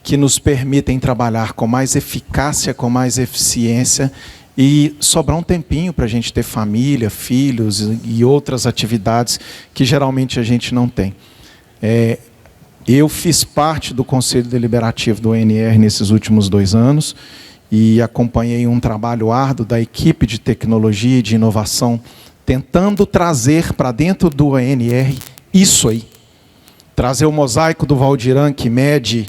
S4: que nos permitem trabalhar com mais eficácia, com mais eficiência e sobrar um tempinho para a gente ter família, filhos e outras atividades que geralmente a gente não tem. Eu fiz parte do Conselho Deliberativo do ONR nesses últimos 2 anos e acompanhei um trabalho árduo da equipe de tecnologia e de inovação, tentando trazer para dentro do ONR isso aí. Trazer o mosaico do Valdiran, que mede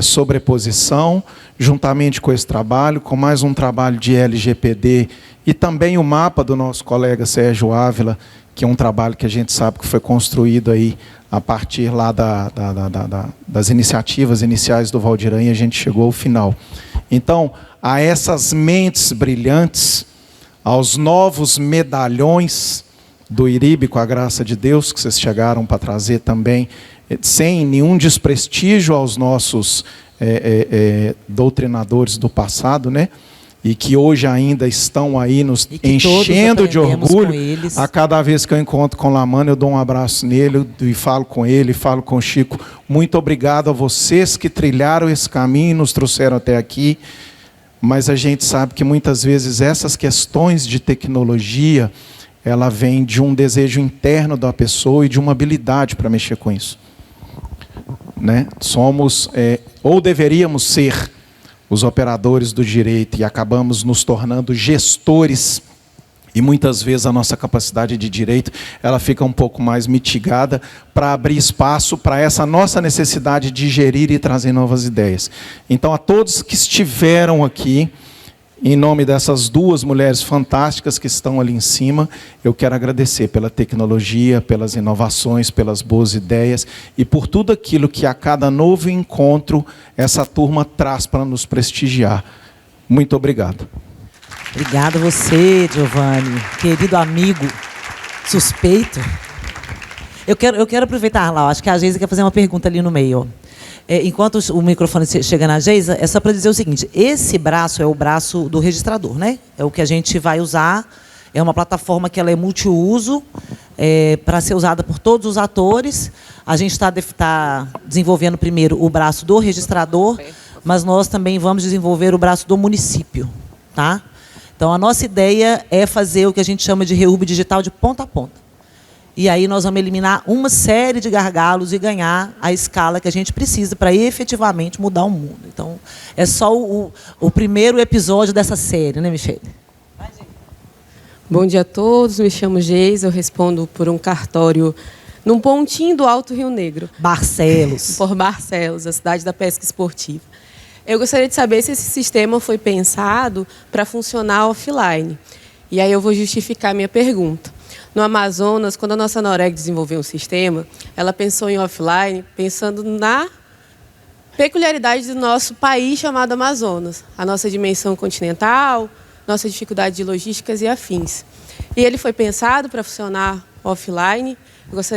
S4: sobreposição, juntamente com esse trabalho, com mais um trabalho de LGPD e também o mapa do nosso colega Sérgio Ávila, que é um trabalho que a gente sabe que foi construído aí a partir lá das iniciativas iniciais do Valdiran e a gente chegou ao final. Então, a essas mentes brilhantes, aos novos medalhões do IRIB, com a graça de Deus, que vocês chegaram para trazer também, sem nenhum desprestígio aos nossos doutrinadores do passado, né? E que hoje ainda estão aí nos enchendo de orgulho. A cada vez que eu encontro com o Lamano, eu dou um abraço nele e falo com ele, falo com o Chico. Muito obrigado a vocês que trilharam esse caminho e nos trouxeram até aqui. Mas a gente sabe que muitas vezes essas questões de tecnologia, ela vem de um desejo interno da pessoa e de uma habilidade para mexer com isso. Né? Somos, ou deveríamos ser, os operadores do direito, e acabamos nos tornando gestores, e muitas vezes a nossa capacidade de direito ela fica um pouco mais mitigada para abrir espaço para essa nossa necessidade de gerir e trazer novas ideias. Então, a todos que estiveram aqui, em nome dessas duas mulheres fantásticas que estão ali em cima, eu quero agradecer pela tecnologia, pelas inovações, pelas boas ideias e por tudo aquilo que a cada novo encontro essa turma traz para nos prestigiar. Muito obrigado.
S2: Obrigada a você, Giovanni, querido amigo, suspeito. Eu quero aproveitar lá, acho que a Geisa quer fazer uma pergunta ali no meio. Enquanto o microfone chega na Geisa, é só para dizer o seguinte, esse braço é o braço do registrador, né? É o que a gente vai usar, é uma plataforma que ela é multiuso, para ser usada por todos os atores. A gente está desenvolvendo primeiro o braço do registrador, mas nós também vamos desenvolver o braço do município. Tá? Então, a nossa ideia é fazer o que a gente chama de REURB digital de ponta a ponta. E aí nós vamos eliminar uma série de gargalos e ganhar a escala que a gente precisa para efetivamente mudar o mundo. Então, é só o primeiro episódio dessa série, né, Michele?
S5: Bom dia a todos, me chamo Geisa, eu respondo por um cartório num pontinho do Alto Rio Negro.
S2: Barcelos.
S5: Por Barcelos, a cidade da pesca esportiva. Eu gostaria de saber se esse sistema foi pensado para funcionar offline. E aí eu vou justificar a minha pergunta. No Amazonas, quando a nossa Noreg desenvolveu um sistema, ela pensou em offline, pensando na peculiaridade do nosso país chamado Amazonas, a nossa dimensão continental, nossa dificuldade de logísticas e afins. E ele foi pensado para funcionar offline,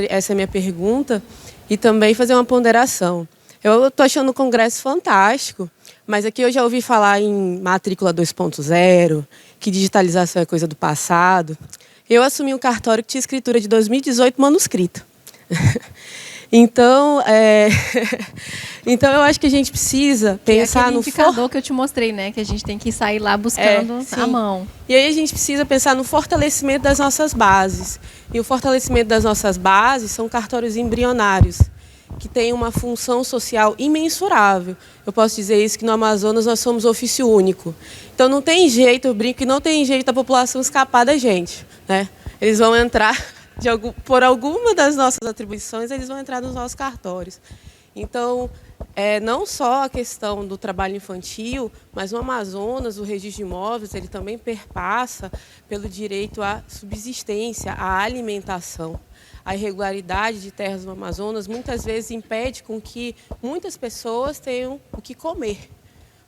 S5: essa é a minha pergunta, e também fazer uma ponderação. Eu estou achando o congresso fantástico, mas aqui eu já ouvi falar em matrícula 2.0, que digitalização é coisa do passado. Eu assumi um cartório que tinha escritura de 2018 manuscrita. Então, então, eu acho que a gente precisa pensar no
S3: indicador que eu te mostrei, né? Que a gente tem que sair lá buscando a mão.
S5: E aí a gente precisa pensar no fortalecimento das nossas bases. E o fortalecimento das nossas bases são cartórios embrionários, que têm uma função social imensurável. Eu posso dizer isso, que no Amazonas nós somos ofício único. Então não tem jeito, eu brinco que não tem jeito da população escapar da gente. Né? Eles vão entrar, por alguma das nossas atribuições, eles vão entrar nos nossos cartórios. Então, não só a questão do trabalho infantil, mas no Amazonas, o registro de imóveis, ele também perpassa pelo direito à subsistência, à alimentação. A irregularidade de terras no Amazonas muitas vezes impede com que muitas pessoas tenham o que comer,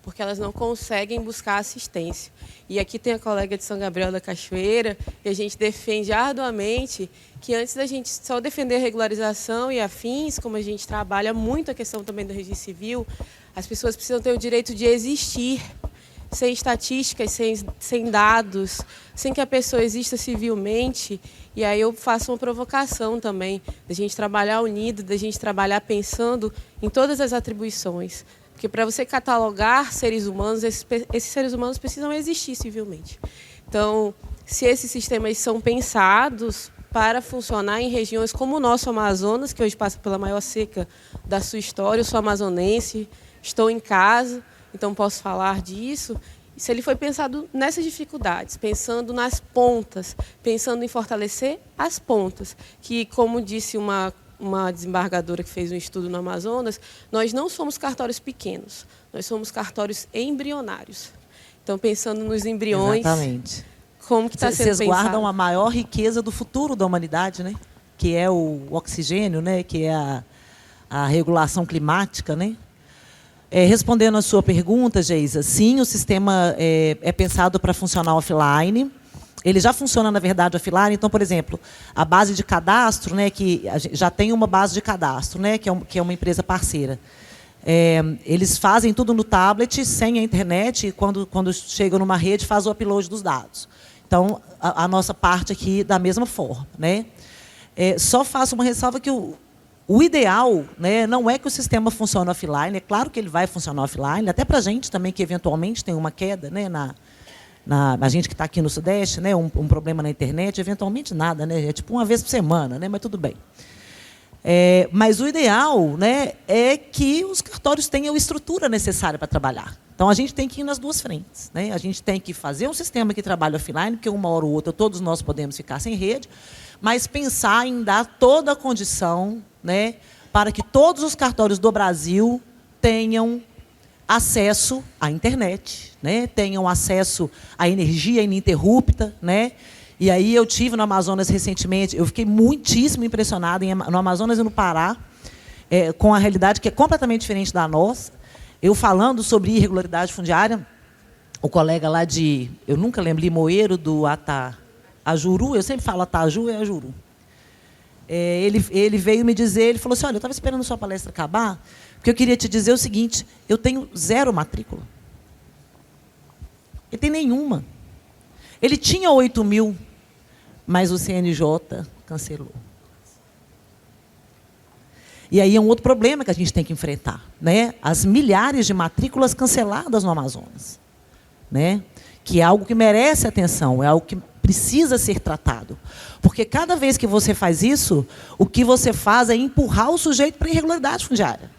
S5: porque elas não conseguem buscar assistência. E aqui tem a colega de São Gabriel da Cachoeira, e a gente defende arduamente que antes da gente só defender a regularização e afins, como a gente trabalha muito a questão também do registro civil, as pessoas precisam ter o direito de existir, sem estatísticas, sem dados, sem que a pessoa exista civilmente. E aí eu faço uma provocação também, da gente trabalhar unido, da gente trabalhar pensando em todas as atribuições. Porque para você catalogar seres humanos, esses seres humanos precisam existir civilmente. Então, se esses sistemas são pensados para funcionar em regiões como o nosso Amazonas, que hoje passa pela maior seca da sua história, eu sou amazonense, estou em casa, então posso falar disso. Se ele foi pensado nessas dificuldades, pensando nas pontas, pensando em fortalecer as pontas, que, como disse uma desembargadora que fez um estudo no Amazonas, nós não somos cartórios pequenos, nós somos cartórios embrionários. Então, pensando nos embriões,
S2: exatamente.
S5: Como que está sendo pensado?
S2: Vocês guardam a maior riqueza do futuro da humanidade, né? Que é o oxigênio, né? Que é a regulação climática, né? Respondendo a sua pergunta, Geisa, sim, o sistema é pensado para funcionar offline. Ele já funciona, na verdade, offline. Então, por exemplo, a base de cadastro, né, que já tem uma base de cadastro, né, que é uma empresa parceira. Eles fazem tudo no tablet, sem a internet, e quando chegam numa rede, faz o upload dos dados. Então, a nossa parte aqui, da mesma forma. Né? Só faço uma ressalva que o ideal, né, não é que o sistema funcione offline. É claro que ele vai funcionar offline, até para a gente também, que eventualmente tem uma queda, né, a gente que está aqui no Sudeste, né, um problema na internet, eventualmente nada, né, é tipo uma vez por semana, né, mas tudo bem. Mas o ideal, né, é que os cartórios tenham a estrutura necessária para trabalhar. Então, a gente tem que ir nas duas frentes. Né? A gente tem que fazer um sistema que trabalhe offline, porque uma hora ou outra todos nós podemos ficar sem rede, mas pensar em dar toda a condição, né, para que todos os cartórios do Brasil tenham acesso à internet, né, tenham acesso à energia ininterrupta. Né? E aí eu tive no Amazonas recentemente, eu fiquei muitíssimo impressionada no Amazonas e no Pará, com a realidade que é completamente diferente da nossa. Eu falando sobre irregularidade fundiária, o colega lá eu nunca lembro, Limoeiro, do Ajuru, eu sempre falo Ataju, é Ajuru. Ele veio me dizer, ele falou assim, olha, eu estava esperando a sua palestra acabar, porque eu queria te dizer o seguinte, eu tenho 0 matrícula. Ele tem nenhuma. Ele tinha 8.000, mas o CNJ cancelou. E aí é um outro problema que a gente tem que enfrentar, né? As milhares de matrículas canceladas no Amazonas, né? Que é algo que merece atenção, é algo que precisa ser tratado. Porque cada vez que você faz isso, o que você faz é empurrar o sujeito para a irregularidade fundiária.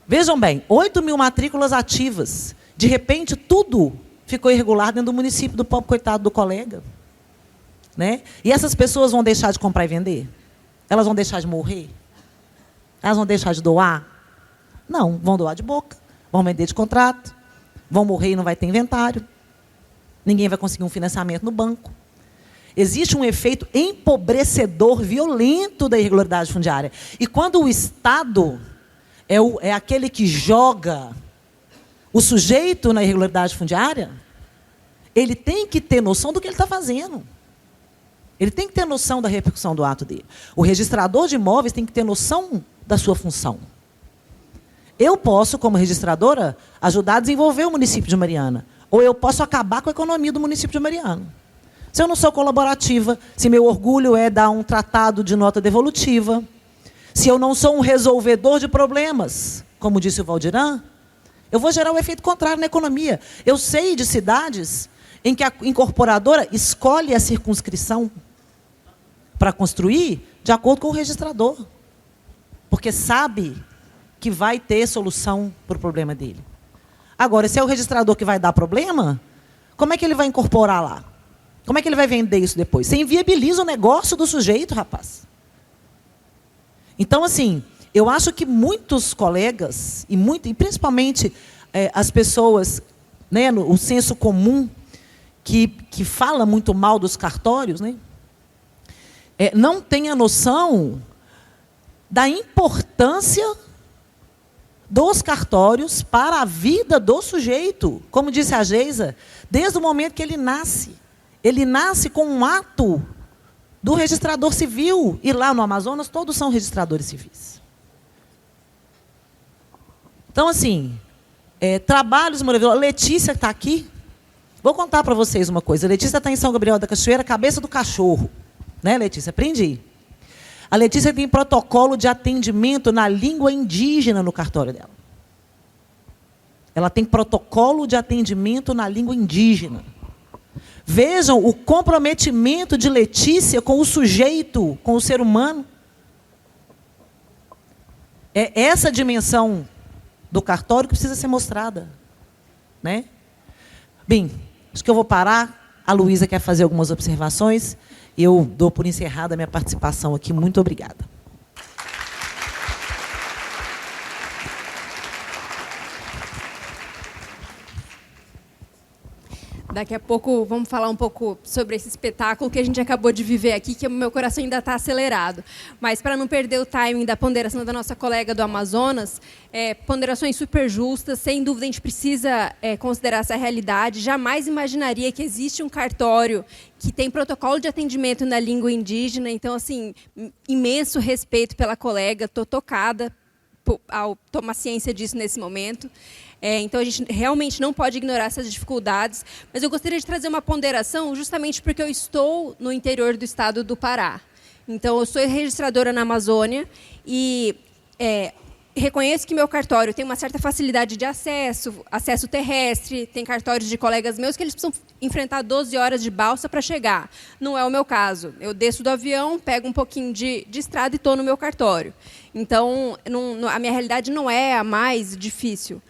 S2: Vejam bem, 8.000 matrículas ativas. De repente, tudo ficou irregular dentro do município do pobre coitado do colega. Né? E essas pessoas vão deixar de comprar e vender? Elas vão deixar de morrer? Elas vão deixar de doar? Não, vão doar de boca, vão vender de contrato, vão morrer e não vai ter inventário, ninguém vai conseguir um financiamento no banco. Existe um efeito empobrecedor violento da irregularidade fundiária. E quando o Estado é aquele que joga o sujeito na irregularidade fundiária, ele tem que ter noção do que ele está fazendo. Ele tem que ter noção da repercussão do ato dele. O registrador de imóveis tem que ter noção da sua função. Eu posso, como registradora, ajudar a desenvolver o município de Mariana. Ou eu posso acabar com a economia do município de Mariana. Se eu não sou colaborativa, se meu orgulho é dar um tratado de nota devolutiva, se eu não sou um resolvedor de problemas, como disse o Valdiran, eu vou gerar o efeito contrário na economia. Eu sei de cidades em que a incorporadora escolhe a circunscrição para construir de acordo com o registrador, porque sabe que vai ter solução para o problema dele. Agora, se é o registrador que vai dar problema, como é que ele vai incorporar lá? Como é que ele vai vender isso depois? Você inviabiliza o negócio do sujeito, rapaz. Então, assim, eu acho que muitos colegas, e principalmente as pessoas, né, o senso comum, que fala muito mal dos cartórios, né, não tem a noção da importância dos cartórios para a vida do sujeito. Como disse a Geisa, desde o momento que ele nasce. Ele nasce com um ato do registrador civil. E lá no Amazonas, todos são registradores civis. Então, assim, trabalhos maravilhosos. Letícia está aqui. Vou contar para vocês uma coisa. A Letícia está em São Gabriel da Cachoeira, cabeça do cachorro. Né, Letícia? Aprendi. A Letícia tem protocolo de atendimento na língua indígena no cartório dela. Ela tem protocolo de atendimento na língua indígena. Vejam o comprometimento de Letícia com o sujeito, com o ser humano. É essa dimensão do cartório que precisa ser mostrada. Né? Bem, acho que eu vou parar. A Luísa quer fazer algumas observações. Eu dou por encerrada a minha participação aqui. Muito obrigada.
S1: Daqui a pouco vamos falar um pouco sobre esse espetáculo que a gente acabou de viver aqui, que o meu coração ainda está acelerado. Mas, para não perder o timing da ponderação da nossa colega do Amazonas, ponderações super justas, sem dúvida a gente precisa considerar essa realidade. Jamais imaginaria que existe um cartório que tem protocolo de atendimento na língua indígena. Então, assim, imenso respeito pela colega, estou tocada ao tomar ciência disso nesse momento. Então, a gente realmente não pode ignorar essas dificuldades, mas eu gostaria de trazer uma ponderação justamente porque eu estou no interior do estado do Pará. Então, eu sou registradora na Amazônia e reconheço que meu cartório tem uma certa facilidade de acesso terrestre, tem cartórios de colegas meus que eles precisam enfrentar 12 horas de balsa para chegar. Não é o meu caso. Eu desço do avião, pego um pouquinho de estrada e estou no meu cartório. Então, a minha realidade não é a mais difícil.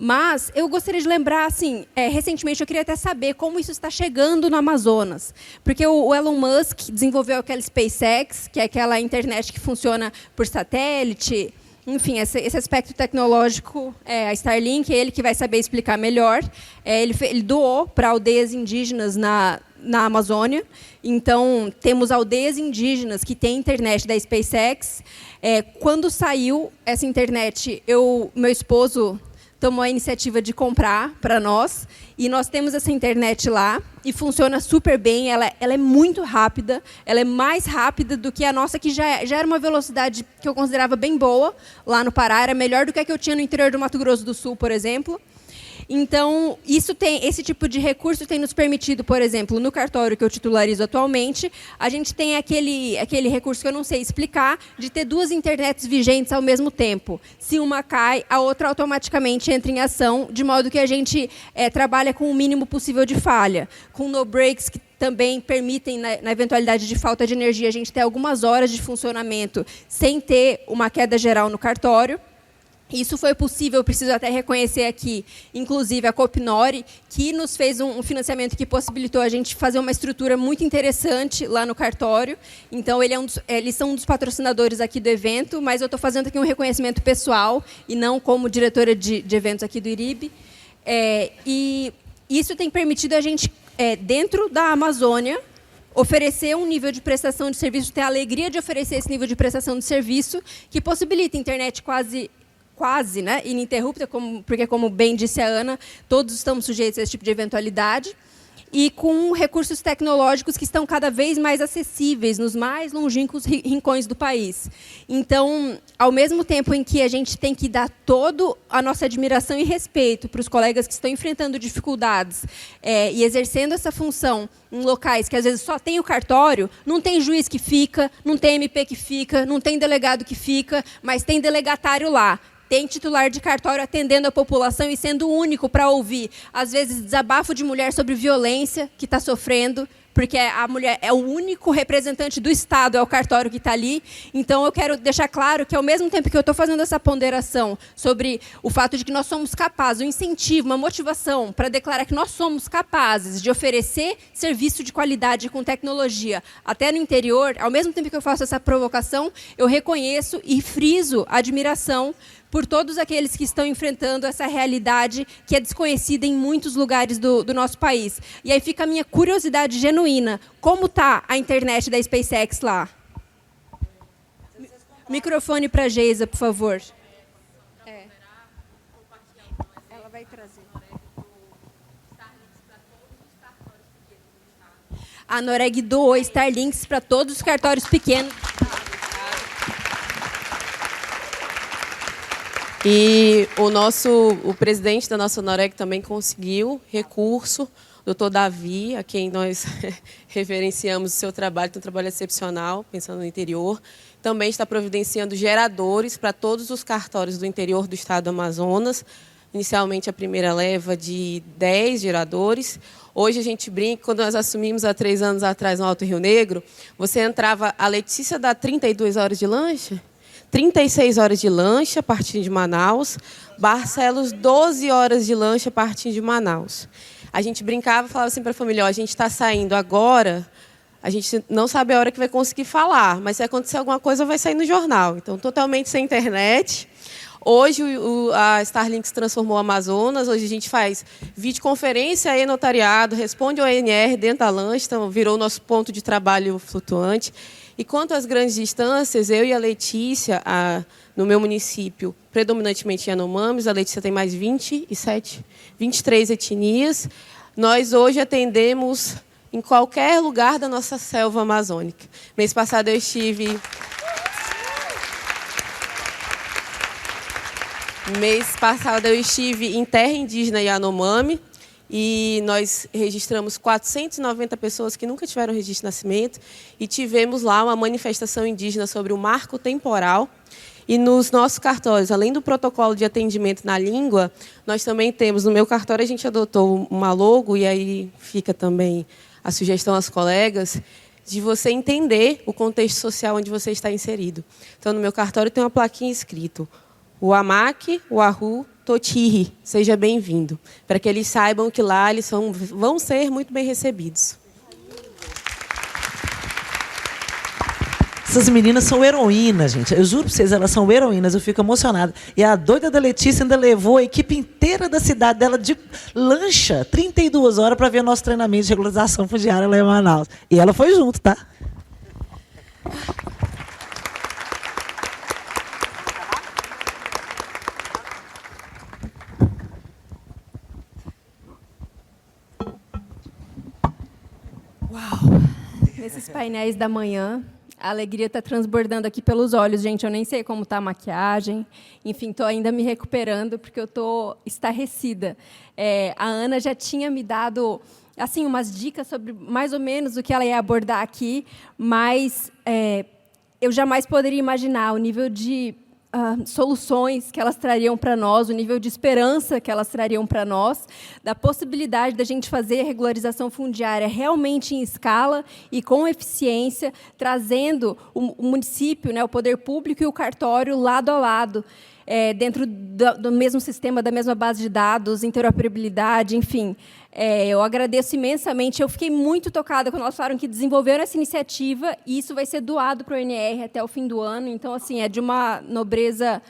S1: Mas eu gostaria de lembrar, assim, recentemente eu queria até saber como isso está chegando no Amazonas. Porque o Elon Musk desenvolveu aquela SpaceX, que é aquela internet que funciona por satélite. Enfim, esse aspecto tecnológico, a Starlink, é ele que vai saber explicar melhor. Ele doou para aldeias indígenas na Amazônia. Então, temos aldeias indígenas que têm internet da SpaceX. Quando saiu essa internet, meu esposo tomou a iniciativa de comprar para nós, e nós temos essa internet lá, e funciona super bem, ela é muito rápida, ela é mais rápida do que a nossa, que já era uma velocidade que eu considerava bem boa, lá no Pará, era melhor do que a que eu tinha no interior do Mato Grosso do Sul, por exemplo. Então, esse tipo de recurso tem nos permitido, por exemplo, no cartório que eu titularizo atualmente, a gente tem aquele recurso que eu não sei explicar, de ter 2 internets vigentes ao mesmo tempo. Se uma cai, a outra automaticamente entra em ação, de modo que a gente trabalha com o mínimo possível de falha. Com no breaks, que também permitem, na eventualidade de falta de energia, a gente ter algumas horas de funcionamento sem ter uma queda geral no cartório. Isso foi possível, eu preciso até reconhecer aqui, inclusive a Copnori, que nos fez um financiamento que possibilitou a gente fazer uma estrutura muito interessante lá no cartório. Então, eles são um dos patrocinadores aqui do evento, mas eu estou fazendo aqui um reconhecimento pessoal e não como diretora de eventos aqui do IRIB. E isso tem permitido a gente, dentro da Amazônia, oferecer um nível de prestação de serviço, ter a alegria de oferecer esse nível de prestação de serviço, que possibilita internet quase, né, ininterrupta, porque, como bem disse a Ana, todos estamos sujeitos a esse tipo de eventualidade, e com recursos tecnológicos que estão cada vez mais acessíveis nos mais longínquos rincões do país. Então, ao mesmo tempo em que a gente tem que dar toda a nossa admiração e respeito para os colegas que estão enfrentando dificuldades e exercendo essa função em locais que, às vezes, só tem o cartório, não tem juiz que fica, não tem MP que fica, não tem delegado que fica, mas tem delegatário lá. Tem titular de cartório atendendo a população e sendo o único para ouvir, às vezes, desabafo de mulher sobre violência que está sofrendo, porque a mulher é o único representante do Estado, é o cartório que está ali. Então, eu quero deixar claro que, ao mesmo tempo que eu estou fazendo essa ponderação sobre o fato de que nós somos capazes, um incentivo, uma motivação para declarar que nós somos capazes de oferecer serviço de qualidade com tecnologia até no interior, ao mesmo tempo que eu faço essa provocação, eu reconheço e friso a admiração por todos aqueles que estão enfrentando essa realidade que é desconhecida em muitos lugares do nosso país. E aí fica a minha curiosidade genuína. Como está a internet da SpaceX lá? Microfone para a Geisa, por favor. Ela vai trazer. A Noreg doou Starlinks para todos os cartórios pequenos.
S5: E o presidente da nossa Noreg também conseguiu recurso, o doutor Davi, a quem nós reverenciamos o seu trabalho, tem um trabalho excepcional, pensando no interior. Também está providenciando geradores para todos os cartórios do interior do estado do Amazonas. Inicialmente, a primeira leva de 10 geradores. Hoje, a gente brinca, quando nós assumimos há 3 anos atrás no Alto Rio Negro, você entrava, a Letícia dá 32 horas de lancha, 36 horas de lancha, partindo de Manaus. Barcelos, 12 horas de lancha, partindo de Manaus. A gente brincava e falava assim para a família, a gente está saindo agora, a gente não sabe a hora que vai conseguir falar, mas se acontecer alguma coisa, vai sair no jornal. Então, totalmente sem internet. Hoje a Starlink se transformou no Amazonas, hoje a gente faz videoconferência e notariado, responde ao ONR dentro da lancha, então virou nosso ponto de trabalho flutuante. E quanto às grandes distâncias, eu e a Letícia, no meu município, predominantemente Yanomamis, a Letícia tem mais 23 etnias, nós hoje atendemos em qualquer lugar da nossa selva amazônica. Mês passado eu estive... em terra indígena Yanomami e nós registramos 490 pessoas que nunca tiveram registro de nascimento e tivemos lá uma manifestação indígena sobre o marco temporal. E nos nossos cartórios, além do protocolo de atendimento na língua, nós também temos, no meu cartório a gente adotou uma logo, e aí fica também a sugestão aos colegas, de você entender o contexto social onde você está inserido. Então, no meu cartório tem uma plaquinha escrito: Uamaki, Uahu, Totiri, seja bem-vindo, para que eles saibam que lá eles vão ser muito bem recebidos.
S2: Essas meninas são heroínas, gente. Eu juro para vocês, elas são heroínas. Eu fico emocionada. E a doida da Letícia ainda levou a equipe inteira da cidade dela de lancha, 32 horas, para ver nosso treinamento de regularização fundiária lá em Manaus. E ela foi junto, tá?
S1: Nesses painéis da manhã, a alegria está transbordando aqui pelos olhos, gente. Eu nem sei como está a maquiagem. Enfim, estou ainda me recuperando, porque eu estou estarrecida. A Ana já tinha me dado assim, umas dicas sobre mais ou menos o que ela ia abordar aqui, mas eu jamais poderia imaginar o nível de soluções que elas trariam para nós, o nível de esperança que elas trariam para nós, da possibilidade da gente fazer a regularização fundiária realmente em escala e com eficiência, trazendo o município, né, o poder público e o cartório lado a lado, dentro do mesmo sistema, da mesma base de dados, interoperabilidade, enfim. Eu agradeço imensamente. Eu fiquei muito tocada quando elas falaram que desenvolveram essa iniciativa e isso vai ser doado para o ONR até o fim do ano. Então, assim, é de uma nobreza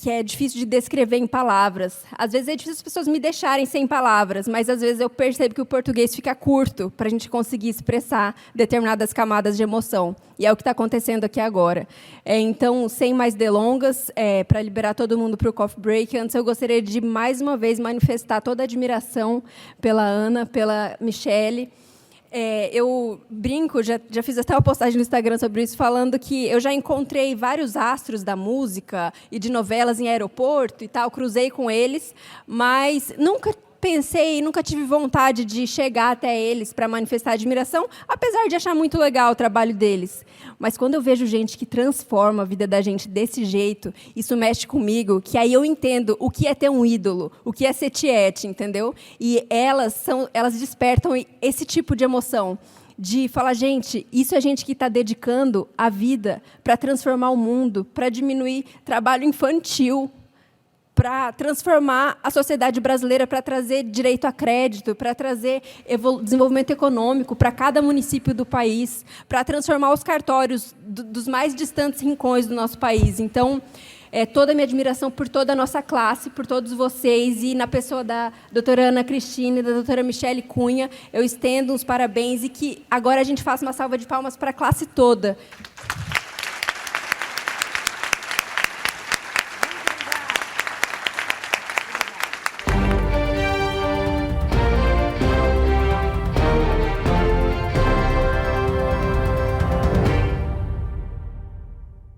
S1: que é difícil de descrever em palavras. Às vezes é difícil as pessoas me deixarem sem palavras, mas às vezes eu percebo que o português fica curto para a gente conseguir expressar determinadas camadas de emoção. E é o que está acontecendo aqui agora. Então, sem mais delongas, para liberar todo mundo para o coffee break, antes eu gostaria de, mais uma vez, manifestar toda a admiração pela Ana, pela Michele. Eu brinco, já fiz até uma postagem no Instagram sobre isso, falando que eu já encontrei vários astros da música e de novelas em aeroporto e tal, cruzei com eles, mas nunca pensei, nunca tive vontade de chegar até eles para manifestar admiração, apesar de achar muito legal o trabalho deles. Mas quando eu vejo gente que transforma a vida da gente desse jeito, isso mexe comigo, que aí eu entendo o que é ter um ídolo, o que é ser tiete, entendeu? E elas despertam esse tipo de emoção, de falar, gente, isso é gente que está dedicando a vida para transformar o mundo, para diminuir trabalho infantil, para transformar a sociedade brasileira, para trazer direito a crédito, para trazer desenvolvimento econômico para cada município do país, para transformar os cartórios dos mais distantes rincões do nosso país. Então, toda a minha admiração por toda a nossa classe, por todos vocês, e na pessoa da doutora Ana Cristina e da doutora Michele Cunha, eu estendo uns parabéns e que agora a gente faça uma salva de palmas para a classe toda.